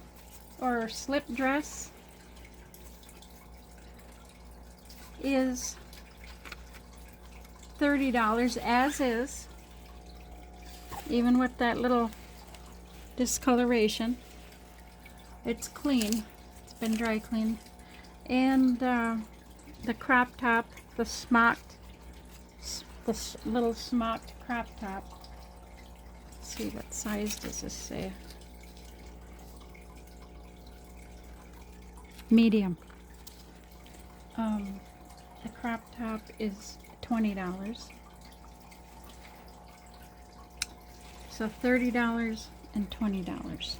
or slip dress, is $30 as is, even with that little discoloration. It's clean, it's been dry cleaned. And the crop top, the smocked, this little smocked crop top. Let's see, what size does this say? Medium. The crop top is $20. So $30 and $20.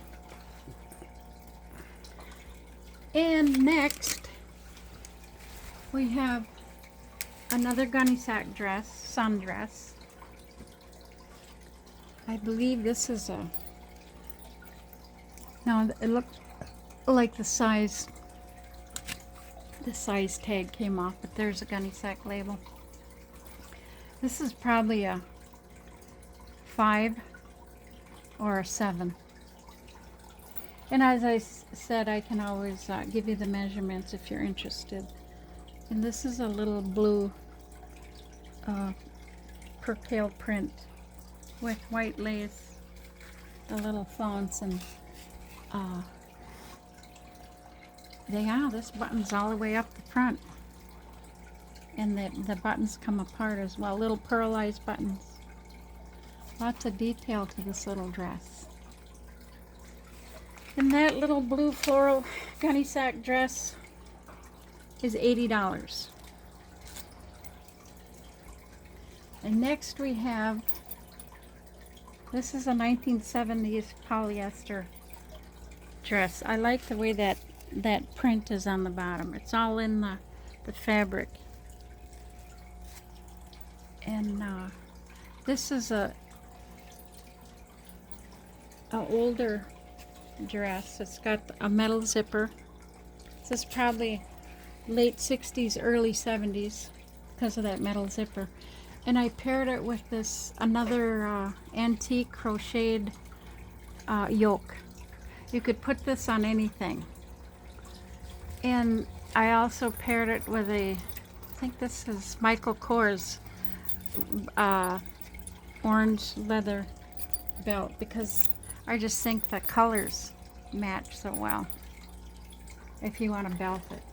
And next we have another gunny sack dress, sundress. I believe this is a, no, it looks like the size tag came off, but there's a gunny sack label. This is probably a 5 or a 7. And as I said, I can always give you the measurements if you're interested. And this is a little blue percale print with white lace, the little flounce, and Uh, this button's all the way up the front. And the buttons come apart as well, little pearlized buttons. Lots of detail to this little dress. And that little blue floral gunny sack dress is $80. And next we have, this is a 1970s polyester dress. I like the way that print is on the bottom. It's all in the fabric. And this is a older dress. It's got a metal zipper. This is probably late 60s, early 70s because of that metal zipper. And I paired it with this another antique crocheted yoke. You could put this on anything. And I also paired it with I think this is Michael Kors orange leather belt, because I just think the colors match so well if you want to belt it.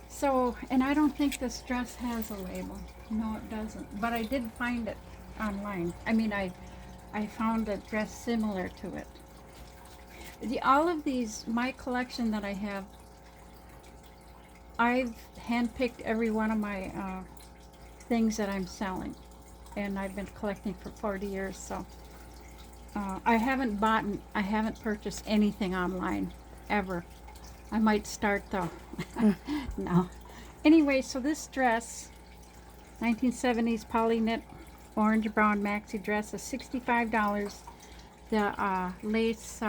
So, and I don't think this dress has a label. No, it doesn't. But I did find it online. I mean, I found a dress similar to it. All of these, my collection that I have, I've handpicked every one of my things that I'm selling, and I've been collecting for 40 years. So I haven't purchased anything online ever. I might start though. No. Anyway, so this dress, 1970s poly knit orange brown maxi dress, is $65. The lace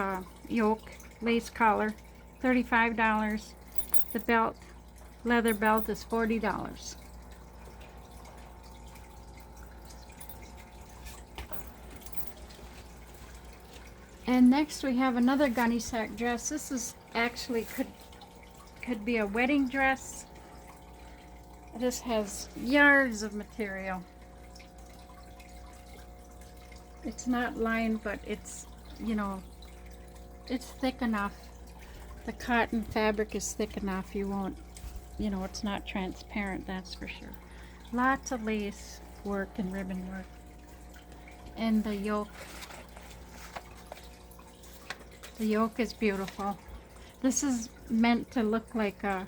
yoke, lace collar, $35. The belt, leather belt, is $40. And next we have another gunny sack dress. This is actually could be a wedding dress. This has yards of material. It's not lined, but it's, you know, it's thick enough. The cotton fabric is thick enough. You won't, you know, it's not transparent, that's for sure. Lots of lace work and ribbon work. And the yoke is beautiful. This is meant to look like a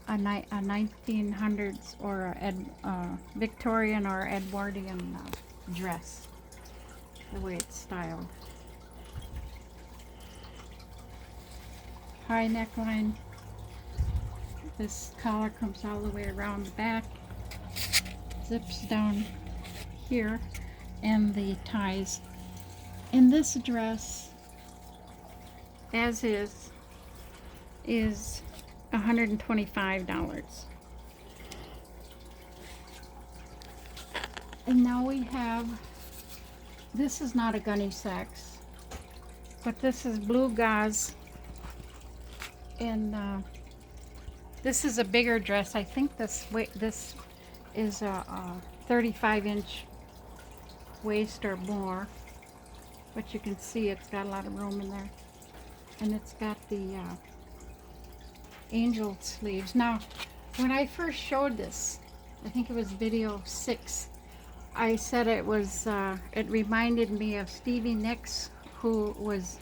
1900s or a Victorian or Edwardian dress, the way it's styled. High neckline. This collar comes all the way around the back, zips down here, and the ties. And this dress, as is $125. And now we have, this is not a gunny sacks, but this is blue gauze, and this is a bigger dress. I think this is a 35-inch waist or more, but you can see it's got a lot of room in there. And it's got the angel sleeves. Now, when I first showed this, I think it was video 6, I said it was, it reminded me of Stevie Nicks, who was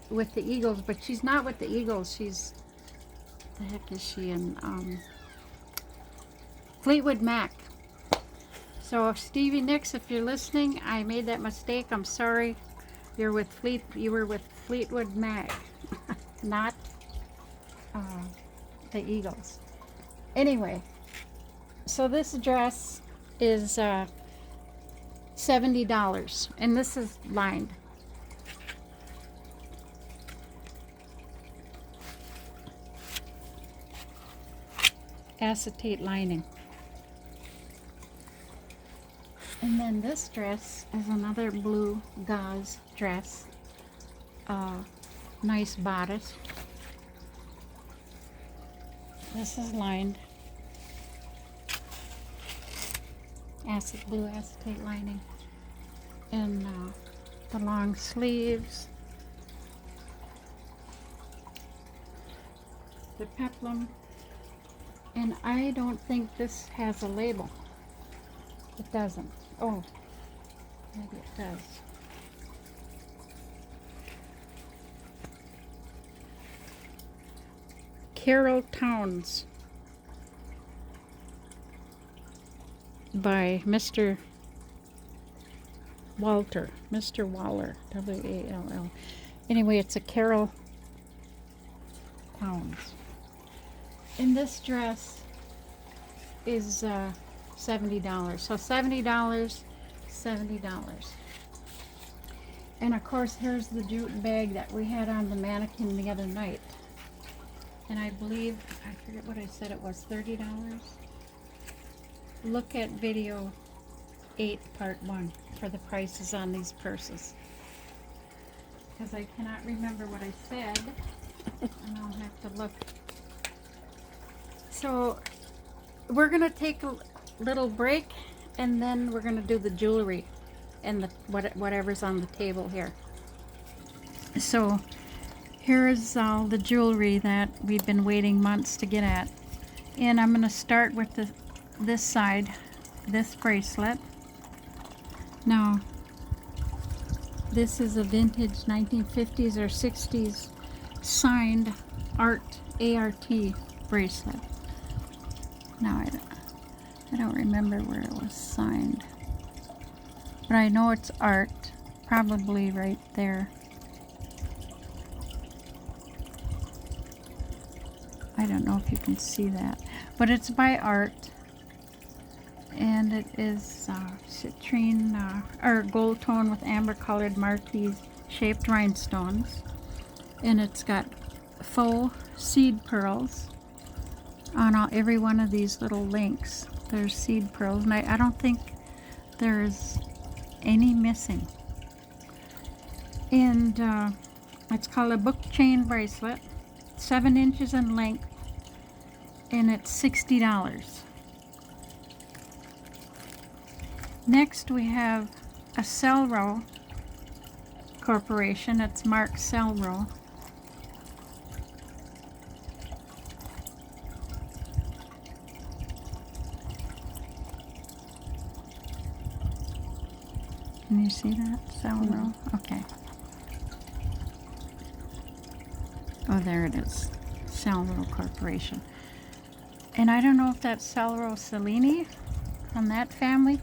with the Eagles, but she's not with the Eagles. She's, the heck is she in? Fleetwood Mac. So if Stevie Nicks, if you're listening, I made that mistake. I'm sorry. You were with Fleetwood Mac, not the Eagles. Anyway, so this dress is $70, and this is lined. Acetate lining. And then this dress is another blue gauze dress. Nice bodice. This is lined. Blue acetate lining. And the long sleeves. the peplum. And I don't think this has a label. It doesn't. Oh, maybe it does. Carol Towns by Mr. Waller, W-A-L-L. Anyway, it's a Carol Towns. And this dress is $70. So $70, $70. And of course, here's the jute bag that we had on the mannequin the other night. And I believe, I forget what I said, it was $30. Look at video 8, part 1 for the prices on these purses. Because I cannot remember what I said, and I'll have to look. So we're going to take a little break, and then we're going to do the jewelry and the whatever's on the table here. So here's all the jewelry that we've been waiting months to get at. And I'm going to start with this side, this bracelet. Now, this is a vintage 1950s or 60s signed ART bracelet. Now, I don't remember where it was signed, but I know it's art, probably right there. I don't know if you can see that, but it's by Art, and it is citrine or gold tone with amber colored marquise shaped rhinestones, and it's got faux seed pearls on every one of these little links. There's seed pearls, and I don't think there's any missing. And it's called a book chain bracelet, 7 inches in length, and it's $60. Next we have a Selro Corporation. It's marked Selro. Can you see that? Selro? Okay. Oh, there it is. Selro Corporation. And I don't know if that's Selro Cellini from that family.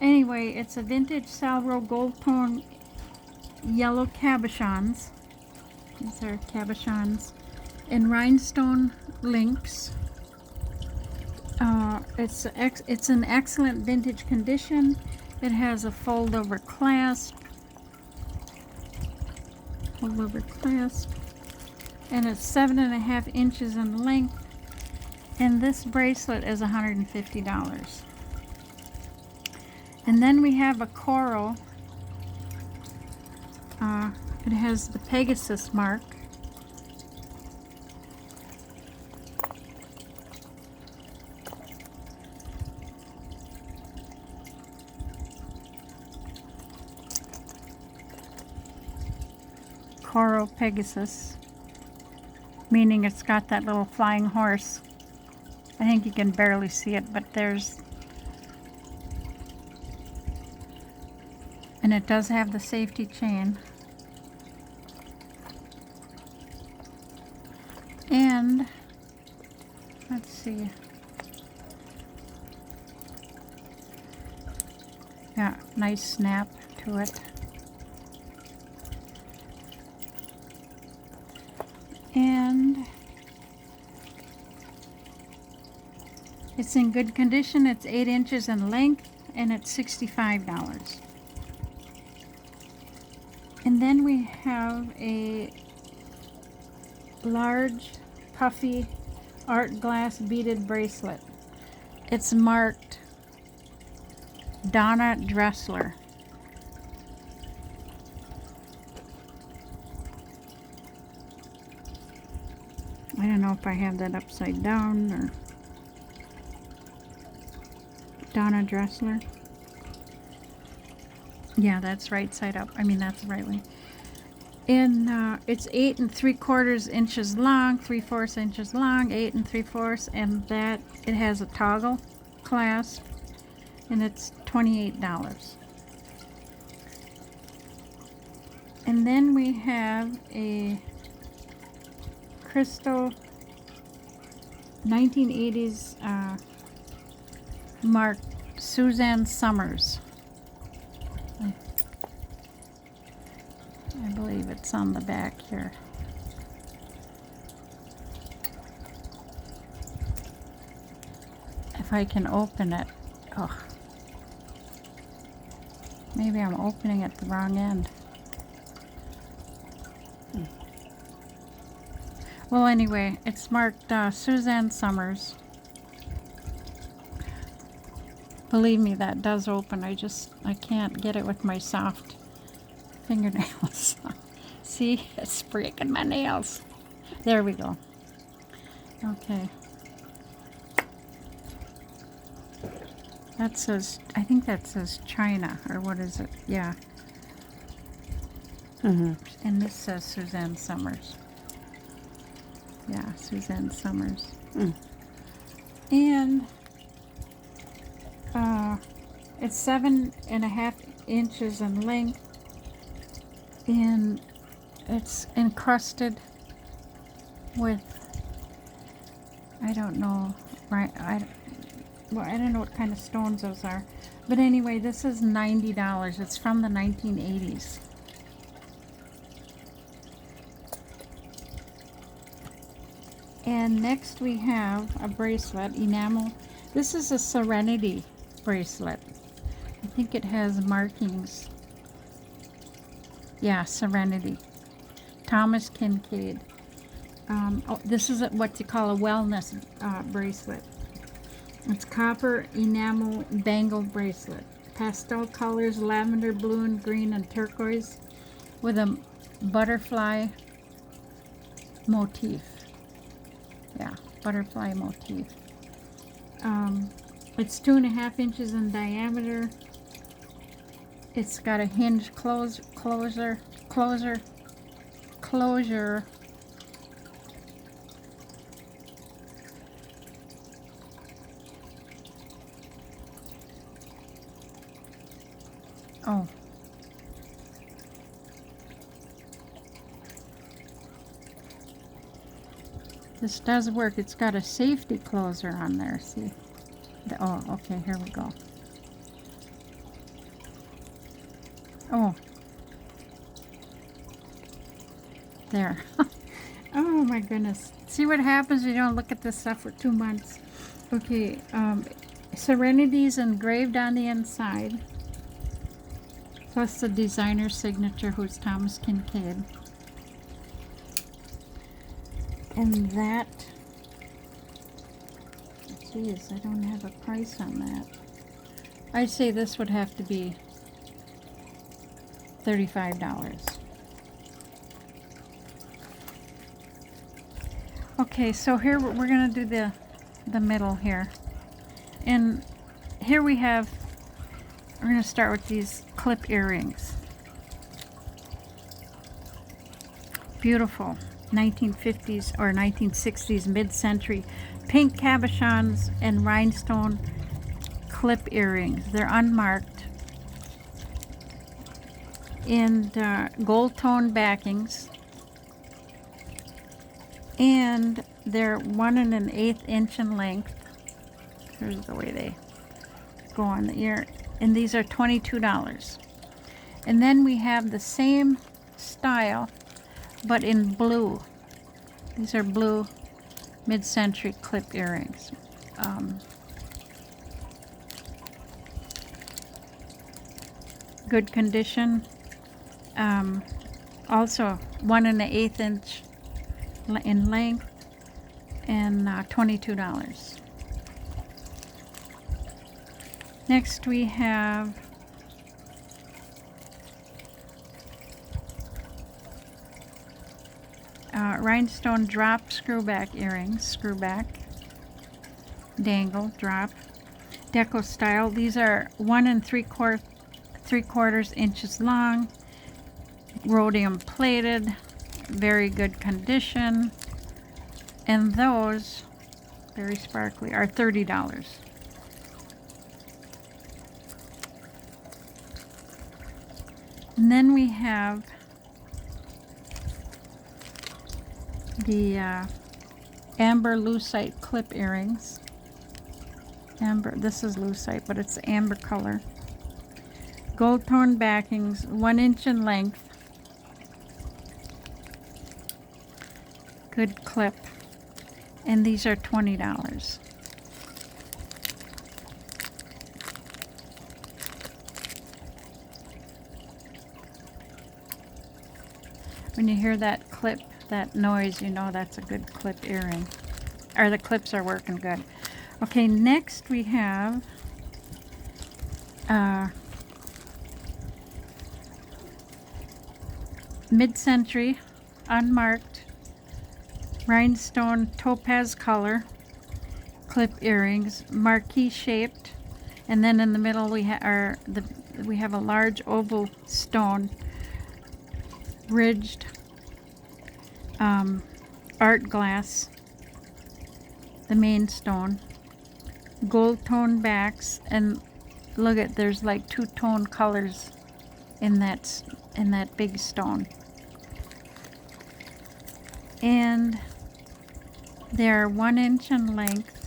Anyway, it's a vintage Selro gold tone yellow cabochons. These are cabochons. And rhinestone links. It's in excellent vintage condition. It has a fold-over clasp. And it's 7.5 inches in length. And this bracelet is $150. And then we have a coral. It has the Pegasus mark. Coral Pegasus, meaning it's got that little flying horse. I think you can barely see it, but and it does have the safety chain. And let's see. Yeah, nice snap to it. And it's in good condition. It's 8 inches in length, and it's $65. And then we have a large, puffy art glass beaded bracelet. It's marked Donna Dressler. I don't know if I have that upside down or Donna Dressler. Yeah, that's right side up. I mean, that's the right way. And it's 8 3/4 inches long, 3/4 inches long, 8 3/4, and that it has a toggle clasp, and it's $28. And then we have a crystal 1980s mark Suzanne Summers. I believe it's on the back here. If I can open it. Oh. Maybe I'm opening it the wrong end. Well, anyway, it's marked Suzanne Summers. Believe me, that does open. I can't get it with my soft fingernails. See, it's breaking my nails. There we go. Okay. That says, I think that says China, or what is it? Yeah. And this says Suzanne Summers. Yeah, Suzanne Summers. And it's 7.5 inches in length, and it's encrusted with, I don't know, right? I don't know what kind of stones those are, but anyway, this is $90. It's from the 1980s. And next we have a bracelet, enamel. This is a Serenity bracelet. I think it has markings. Yeah, Serenity. Thomas Kincaid. This is what you call a wellness bracelet. It's copper enamel bangle bracelet. Pastel colors, lavender, blue, and green, and turquoise, with a butterfly motif. Yeah, butterfly motif. It's 2.5 inches in diameter. It's got a hinge closure. Oh. This does work. It's got a safety closer on there, see? Oh, okay, here we go. Oh. There. Oh my goodness. See what happens when you don't look at this stuff for 2 months. Okay, Serenity's engraved on the inside, plus the designer signature, who's Thomas Kincaid. And that, geez, I don't have a price on that. I'd say this would have to be $35. Okay, so here we're going to do the middle here. And here we have, we're going to start with these clip earrings. Beautiful 1950s or 1960s mid-century pink cabochons and rhinestone clip earrings. They're unmarked, and gold tone backings, and they're 1 1/8 inch in length. Here's the way they go on the ear, and these are $22. And then we have the same style but in blue. These are blue mid-century clip earrings. Good condition. Also 1 1/8 inch in length, and $22. Next we have rhinestone drop screwback earrings, screwback, dangle, drop, deco style. These are 1 3/4 inches long, rhodium plated, very good condition. And those, very sparkly, are $30. And then we have the amber lucite clip earrings. Amber, this is lucite, but it's amber color. Gold tone backings, 1 inch in length. Good clip. And these are $20. When you hear that clip, that noise, you know that's a good clip earring. Or the clips are working good. Okay, next we have mid-century, unmarked, rhinestone topaz color clip earrings, marquee shaped, and then in the middle we have a large oval stone, ridged art glass, the main stone, gold tone backs, and look at, there's like 2-tone colors in that big stone. And they're 1 inch in length.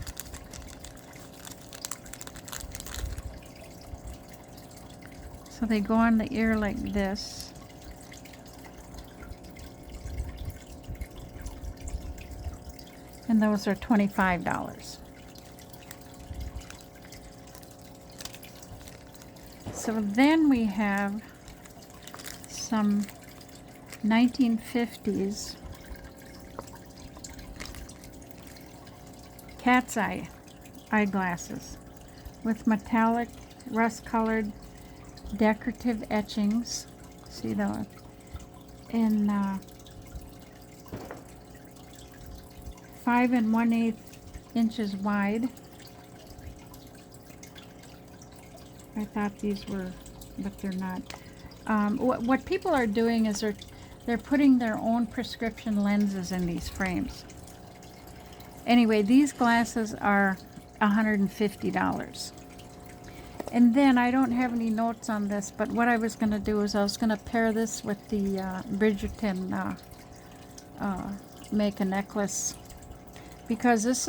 So they go on the ear like this. And those are $25. So then we have some 1950s cat's eye eyeglasses with metallic rust-colored decorative etchings. See those? In 5 1/8 inches wide. I thought these were, but they're not. What people are doing is they're putting their own prescription lenses in these frames. Anyway, these glasses are $150. And then I don't have any notes on this, but what I was going to do is I was going to pair this with the Bridgerton make a necklace, because this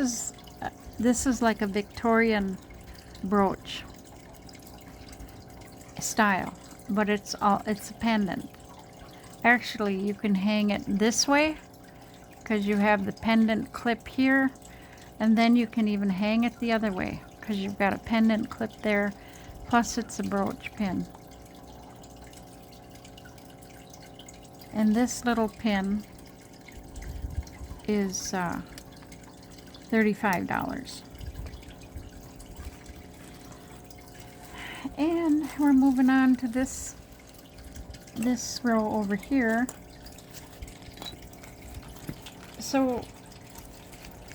is like a Victorian brooch style, but it's a pendant. Actually, you can hang it this way because you have the pendant clip here, and then you can even hang it the other way because you've got a pendant clip there, plus it's a brooch pin. And this little pin is $35. And we're moving on to this row over here. So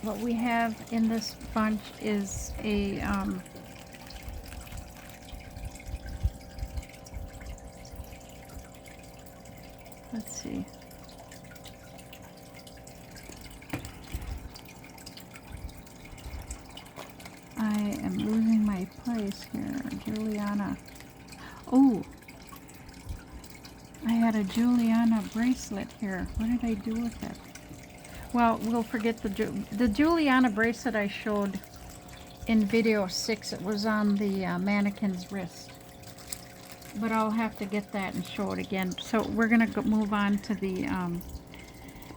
what we have in this bunch is a let's see. I am losing my place here. Juliana. Oh, I had a Juliana bracelet here. What did I do with it? Well, we'll forget the Juliana bracelet I showed in video 6. It was on the mannequin's wrist. But I'll have to get that and show it again. So we're going to move on to the...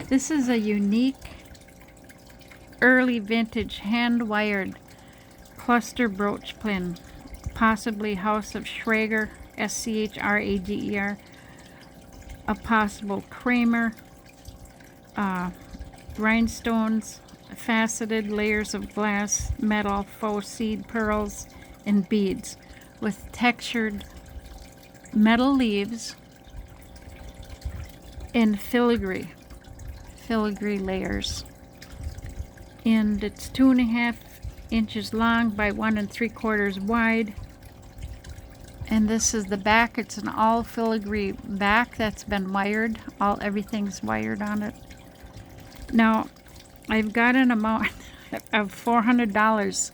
this is a unique, early vintage, hand-wired cluster brooch pin. Possibly House of Schrager, Schrager, a possible Kramer, rhinestones, faceted layers of glass, metal, faux seed pearls, and beads with textured metal leaves and filigree layers. And it's 2.5 inches long by 1 3/4 wide. And this is the back. It's an all filigree back that's been wired. Everything's wired on it. Now, I've got an amount of $400.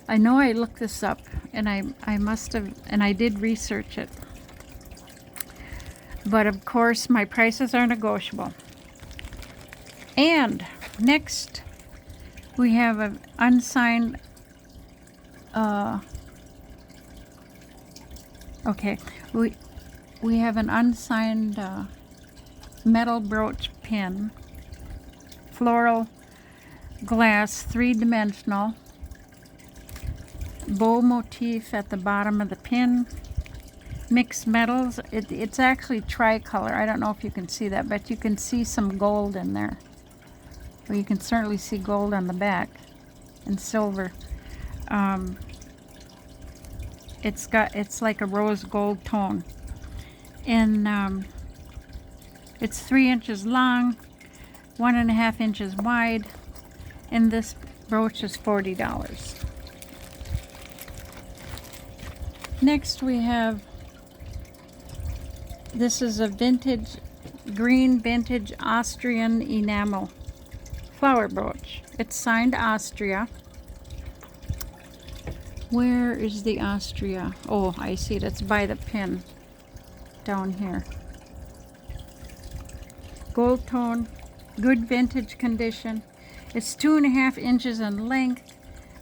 I know I looked this up, and I must have, and I did research it. But of course, my prices are negotiable. And next, we have an unsigned, okay, we have an unsigned metal brooch pin, floral glass, 3-dimensional, bow motif at the bottom of the pin, mixed metals. It's actually tricolor. I don't know if you can see that, but you can see some gold in there. Well, you can certainly see gold on the back and silver. It's like a rose gold tone, and it's 3 inches long, 1.5 inches wide, and this brooch is $40. Next we have, this is a green vintage Austrian enamel flower brooch. It's signed Austria. Where is the Austria? Oh, I see it. It's by the pin down here. Gold tone, good vintage condition. It's 2.5 inches in length,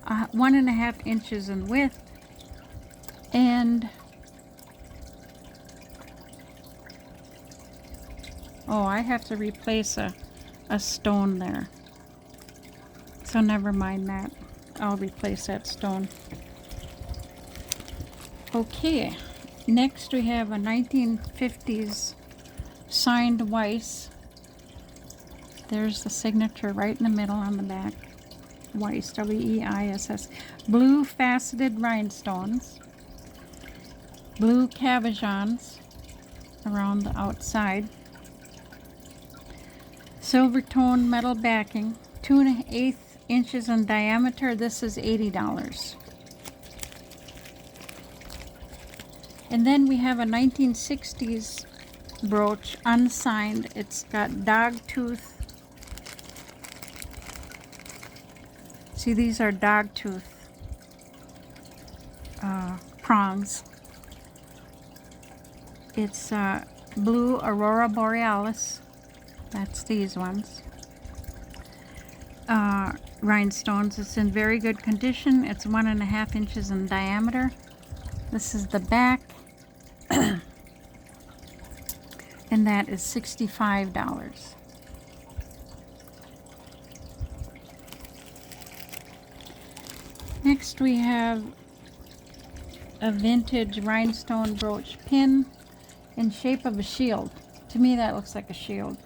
1.5 inches in width, and oh, I have to replace a stone there. So never mind that. I'll replace that stone. Okay, next we have a 1950s signed Weiss. There's the signature right in the middle on the back. Weiss, W-E-I-S-S. Blue faceted rhinestones. Blue cabochons around the outside. Silver tone metal backing. 2.8 inches in diameter. This is $80. And then we have a 1960s brooch, unsigned. It's got dog tooth. See, these are dog tooth prongs. It's blue Aurora Borealis. That's these ones. Rhinestones. It's in very good condition. It's 1.5 inches in diameter. This is the back. And that is $65. Next we have a vintage rhinestone brooch pin in shape of a shield. To me that looks like a shield,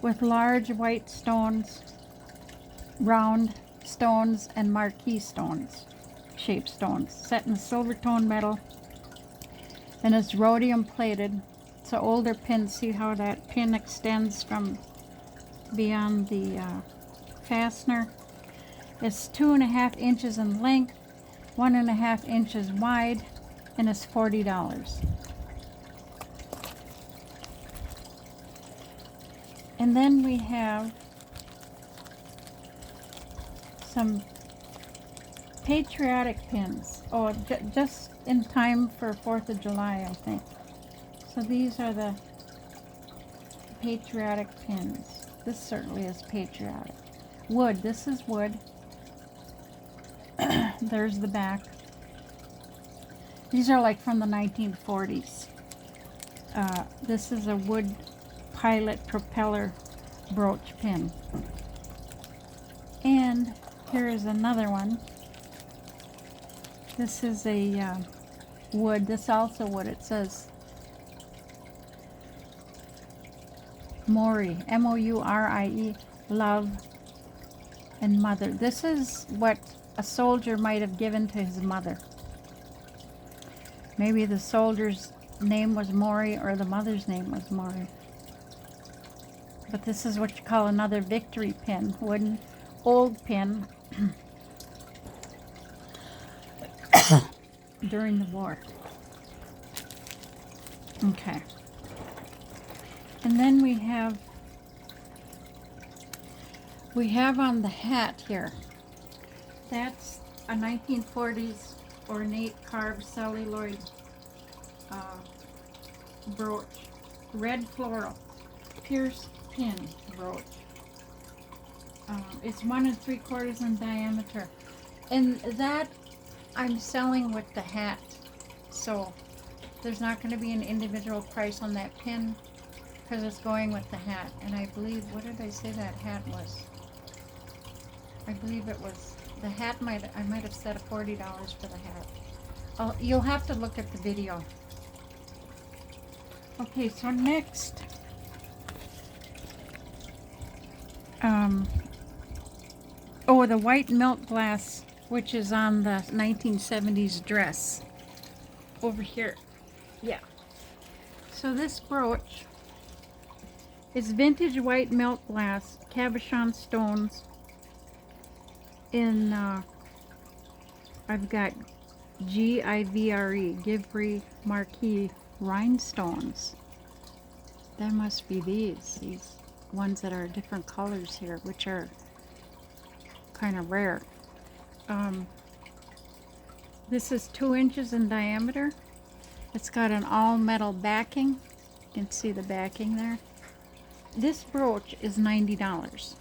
with large white stones, round stones, and marquee stones, shaped stones, set in silver tone metal, and it's rhodium plated. It's an older pin. See how that pin extends from beyond the fastener. It's 2.5 inches in length, 1.5 inches wide, and it's $40. And then we have some patriotic pins. Oh, just in time for 4th of July, I think. So these are the patriotic pins. This certainly is patriotic. Wood. This is wood. There's the back. These are like from the 1940s. This is a wood pilot propeller brooch pin. And here is another one. This is a wood. This also wood. It says Maury, M-O-U-R-I-E, love and mother. This is what a soldier might have given to his mother. Maybe the soldier's name was Maury or the mother's name was Maury. But this is what you call another victory pin, wooden old pin during the war. Okay. And then we have on the hat here. That's a 1940s ornate carved celluloid brooch. Red floral. Pierced pin brooch. It's 1 3/4 in diameter. And that I'm selling with the hat. So there's not going to be an individual price on that pin because it's going with the hat. And I believe, what did I say that hat was? I believe it was, the hat I might have said $40 for the hat. You'll have to look at the video. Okay, so next, the white milk glass, which is on the 1970s dress over here. Yeah. So this brooch is vintage white milk glass, cabochon stones in, I've got Givre, Givre Marquis rhinestones. That must be these ones that are different colors here, which are kind of rare. This is 2 inches in diameter. It's got an all metal backing. You can see the backing there. This brooch is $90.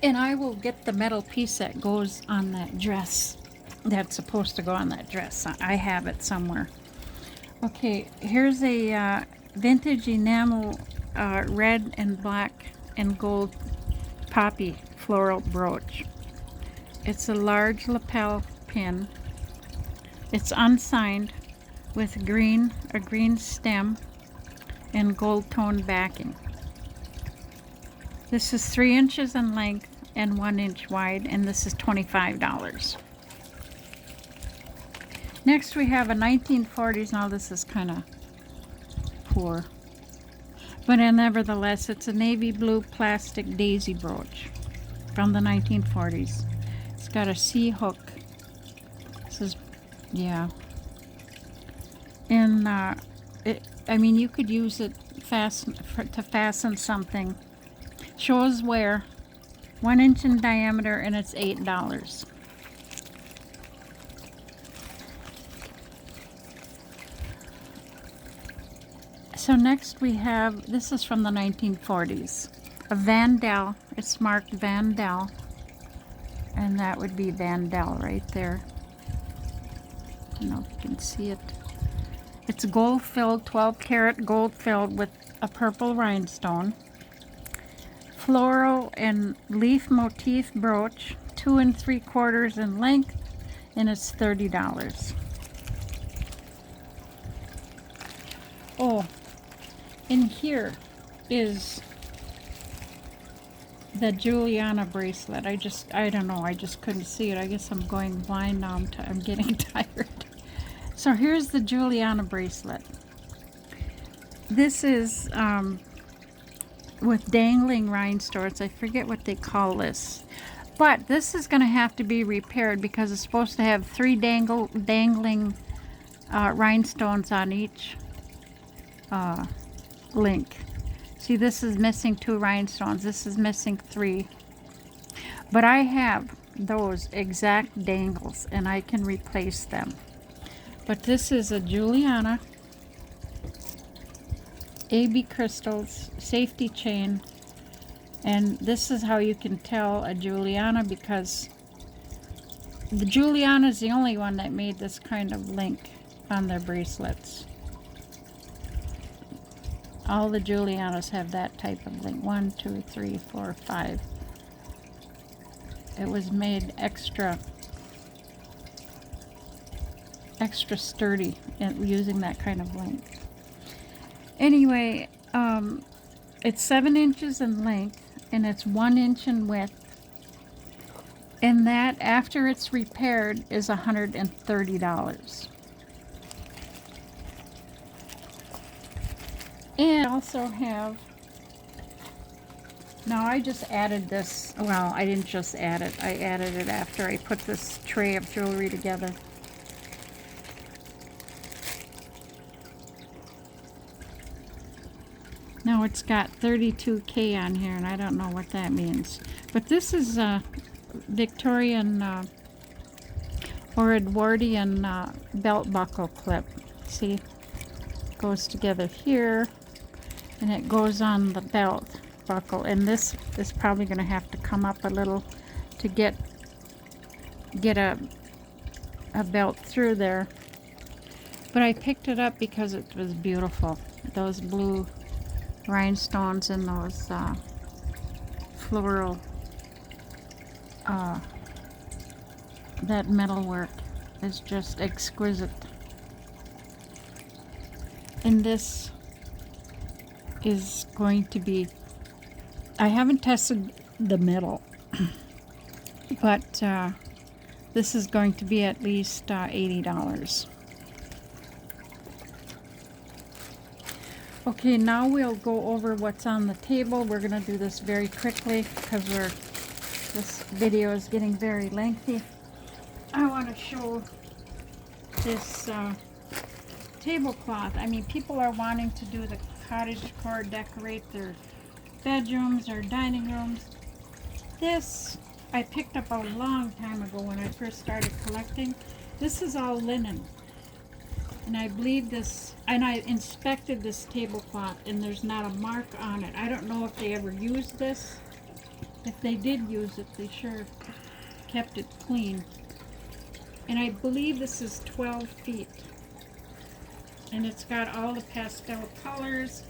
And I will get the metal piece that goes on that dress. That's supposed to go on that dress. I have it somewhere. Okay, here's a vintage enamel red and black and gold poppy floral brooch. It's a large lapel pin. It's unsigned with a green stem and gold tone backing. This is 3 inches in length and 1 inch wide, and this is $25. Next we have a 1940s. Now this is kind of poor, but nevertheless it's a navy blue plastic daisy brooch from the 1940s. It's got a C hook. This is, yeah. And I mean, you could use it to fasten something. Shows wear, 1 inch in diameter, and it's $8. So next we have, this is from the 1940s, a Vandal. It's marked Vandal, and that would be Vandal right there. I don't know if you can see it. It's gold filled, 12 karat gold filled with a purple rhinestone. Floral and leaf motif brooch, 2 3/4 in length, and it's $30. Oh, in here is the Juliana bracelet. I don't know, I just couldn't see it. I guess I'm going blind now. I'm getting tired. So here's the Juliana bracelet. This is with dangling rhinestones. I forget what they call this, but this is going to have to be repaired because it's supposed to have 3 dangling rhinestones on each link. See, this is missing 2 rhinestones. This is missing 3, but I have those exact dangles and I can replace them. But this is a Juliana AB crystals safety chain, and this is how you can tell a Juliana, because the Juliana is the only one that made this kind of link on their bracelets. All the Julianas have that type of link. 1 2 3 4 5. It was made extra sturdy using that kind of link. Anyway, it's 7 inches in length and it's 1 inch in width, and that, after it's repaired, is $130. And I also have Now I just added this, well, I didn't just add it, I added it after I put this tray of jewelry together. Now it's got 32K on here, and I don't know what that means. But this is a Victorian or Edwardian belt buckle clip. See, goes together here, and it goes on the belt buckle. And this is probably going to have to come up a little to get a belt through there. But I picked it up because it was beautiful. Those blue rhinestones and those floral, that metalwork is just exquisite. And this is going to be, I haven't tested the metal, but this is going to be at least $80. Okay, now we'll go over what's on the table. We're going to do this very quickly because this video is getting very lengthy. I want to show this tablecloth. I mean, people are wanting to do the cottage decor, decorate their bedrooms or dining rooms. This I picked up a long time ago when I first started collecting. This is all linen. And I believe this, and I inspected this tablecloth, and there's not a mark on it. I don't know if they ever used this. If they did use it, they sure kept it clean. And I believe this is 12 feet. And it's got all the pastel colors,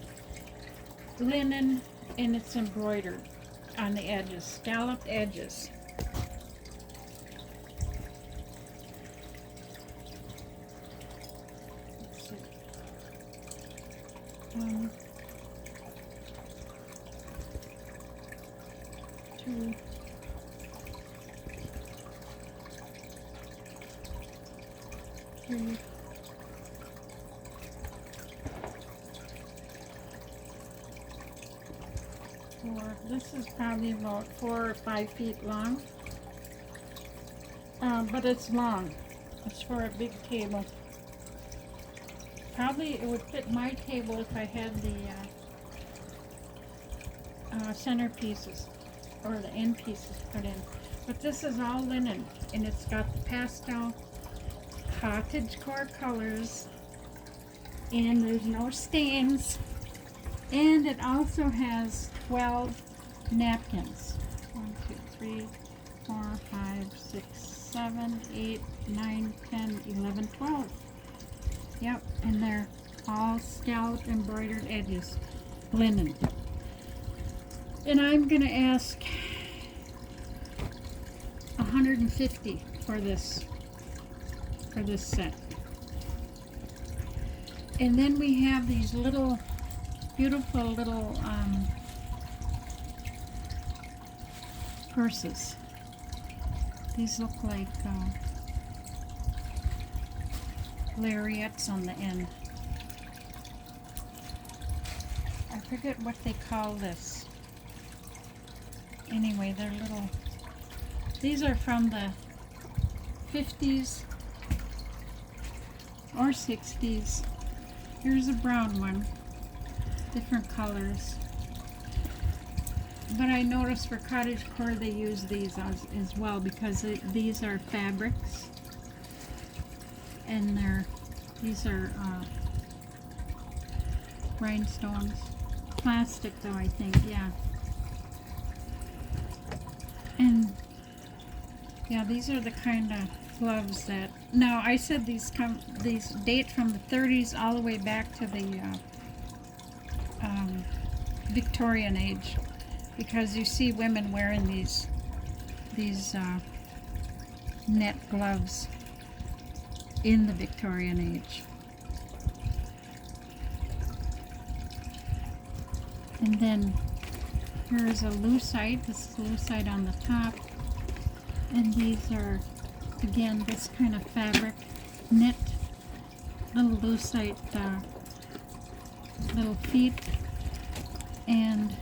linen, and it's embroidered on the edges, scalloped edges. One, two, three, four. This is probably about 4 or 5 feet long, but it's long. It's for a big table. Probably it would fit my table if I had the center pieces or the end pieces put in. But this is all linen, and it's got the pastel cottage core colors, and there's no stains. And it also has 12 napkins. 1, 2, 3, 4, 5, 6, 7, 8, 9, 10, 11, 12. Yep, and they're all scalloped embroidered edges, linen. And I'm gonna ask $150 for this set. And then we have these little beautiful little purses. These look like lariats on the end. I forget what they call this. Anyway, they're little, these are from the 50s or 60s. Here's a brown one, different colors. But I noticed for cottage core they use these as well because these are fabrics. And these are rhinestones. Plastic though, I think, yeah. And yeah, these are the kind of gloves that, now I said these date from the 30s all the way back to the Victorian age, because you see women wearing these net gloves in the Victorian age. And then here's a lucite. This is lucite on the top. And these are, again, this kind of fabric, knit, little lucite, little feet. And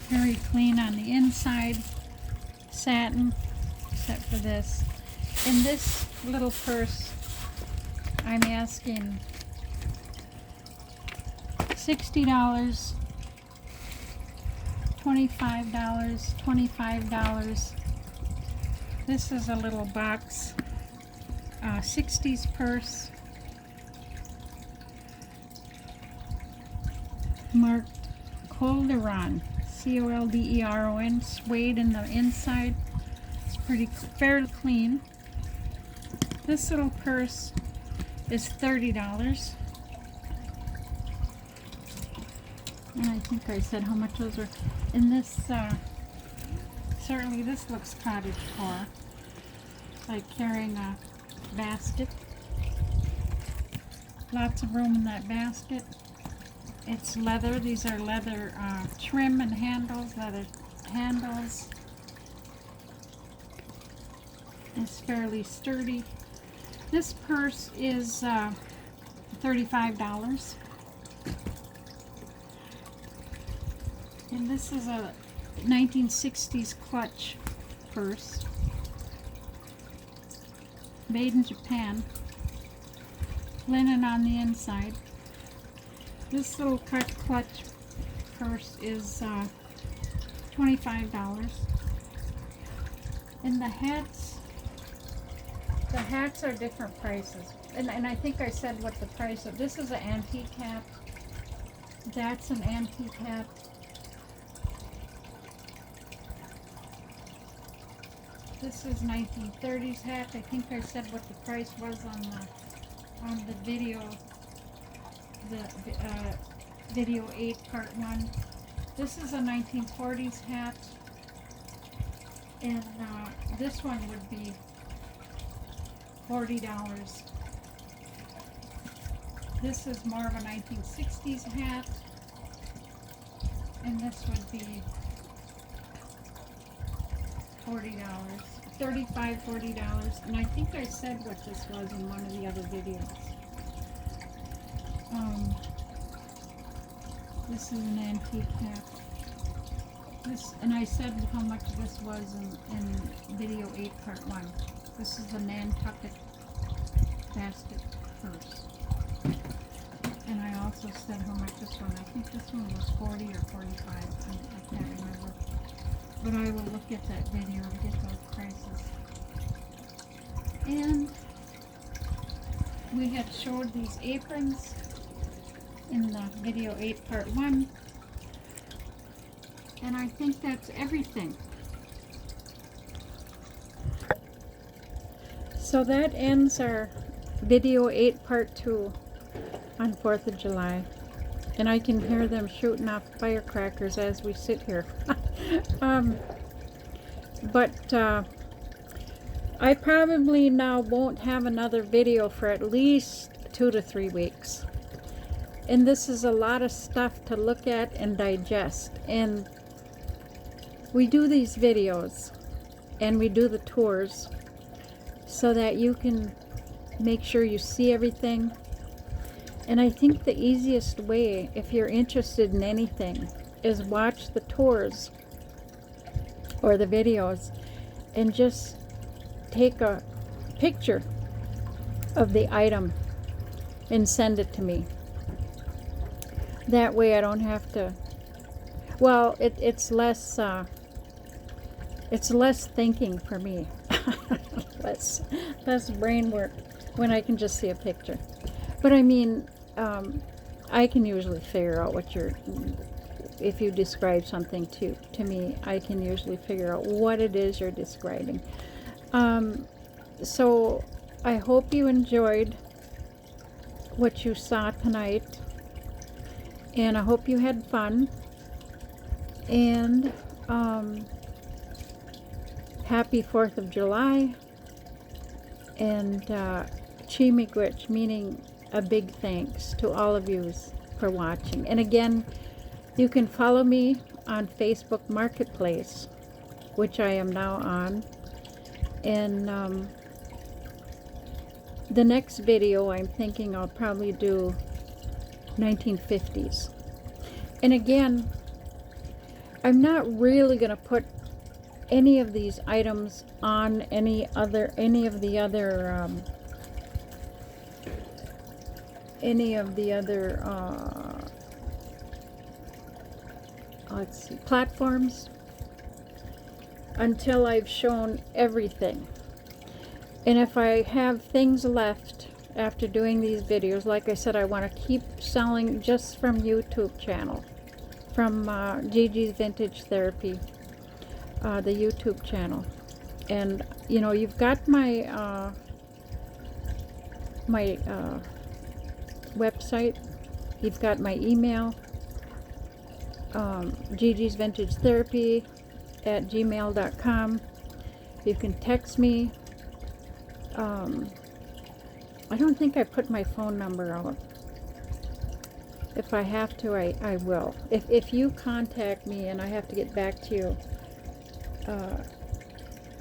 Very clean on the inside. Satin, except for this. In this little purse, I'm asking $60, $25, $25. This is a little box, 60s purse, marked Colderon, C-O-L-D-E-R-O-N, suede in the inside. It's fairly clean. This little purse is $30. And I think I said how much those were. And this, certainly this looks cottage core, like carrying a basket. Lots of room in that basket. It's leather. These are leather trim and handles, leather handles. It's fairly sturdy. This purse is $35. And this is a 1960s clutch purse. Made in Japan. Linen on the inside. This little clutch purse is $25. And the hats are different prices. And I think I said what the price of this is an antique hat. That's an antique hat. This is 1930s hat. I think I said what the price was on the video. Video 8 part 1. This is a 1940s hat, and this one would be $40. This is more of a 1960s hat, and this would be $40. $35, $40. And I think I said what this was in one of the other videos. This is an antique hat. And I said how much this was in video 8 part 1. This is the Nantucket basket purse. And I also said how much this one. I think this one was 40 or 45. I can't remember. But I will look at that video and get those prices. And we had showed these aprons in the video 8 part 1. And I think that's everything. So that ends our video 8 part 2 on 4th of July. And I can hear them shooting off firecrackers as we sit here. But I probably now won't have another video for at least 2 to 3 weeks. And this is a lot of stuff to look at and digest. And we do these videos and we do the tours so that you can make sure you see everything. And I think the easiest way, if you're interested in anything, is watch the tours or the videos and just take a picture of the item and send it to me. That way I don't have to, well, it's less thinking for me. less brain work when I can just see a picture. But I mean, I can usually figure out what if you describe something to me, I can usually figure out what it is you're describing. So I hope you enjoyed what you saw tonight, and I hope you had fun, and happy 4th of July, and Chi Miigwech, meaning a big thanks to all of you for watching. And again, you can follow me on Facebook Marketplace, which I am now on. And the next video, I'm thinking I'll probably do 1950s. And again, I'm not really going to put any of these items on any of the other let's see, platforms until I've shown everything. And if I have things left after doing these videos, like I said, I want to keep selling just from YouTube channel, from Gigi's Vintage Therapy, the YouTube channel. And you know, you've got my website, you've got my email, Gigi's Vintage Therapy at gmail.com. You can text me. I don't think I put my phone number out. If I have to, I will. If you contact me and I have to get back to you,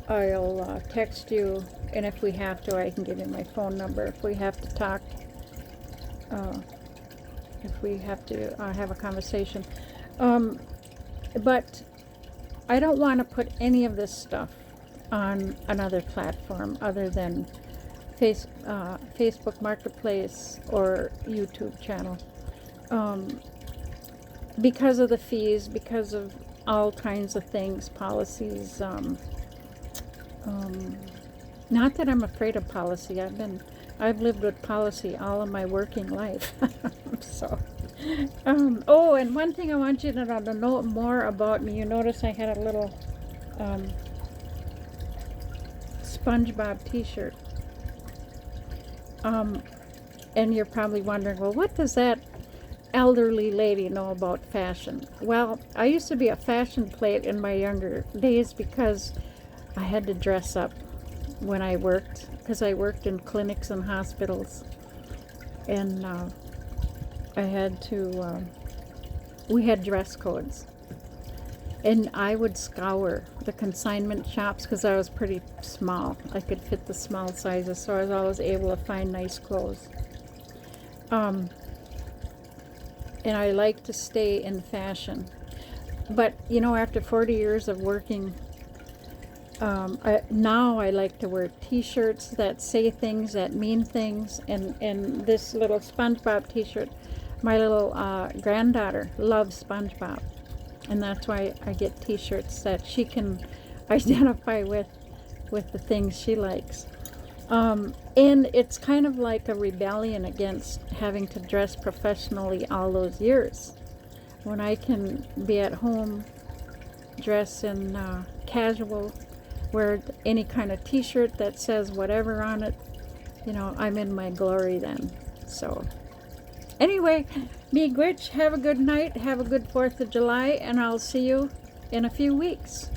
I'll text you, and if we have to, I can give you my phone number. If we have to talk, if we have to have a conversation. But I don't want to put any of this stuff on another platform other than Facebook Marketplace or YouTube channel, because of the fees, because of all kinds of things, policies. Not that I'm afraid of policy. I've lived with policy all of my working life. So, oh, and one thing I want you to know more about me. You notice I had a little SpongeBob t-shirt. And you're probably wondering, well, what does that elderly lady know about fashion? Well, I used to be a fashion plate in my younger days because I had to dress up when I worked, because I worked in clinics and hospitals, and I had to, we had dress codes, and I would scour the consignment shops because I was pretty small. I could fit the small sizes, so I was always able to find nice clothes. And I like to stay in fashion. But, you know, after 40 years of working, now I like to wear t-shirts that say things, that mean things, and this little SpongeBob t-shirt, my little granddaughter loves SpongeBob, and that's why I get t-shirts that she can identify with the things she likes. And it's kind of like a rebellion against having to dress professionally all those years, when I can be at home, dress in casual, wear any kind of t-shirt that says whatever on it. You know, I'm in my glory then. So anyway, be good, have a good night, have a good 4th of July, and I'll see you in a few weeks.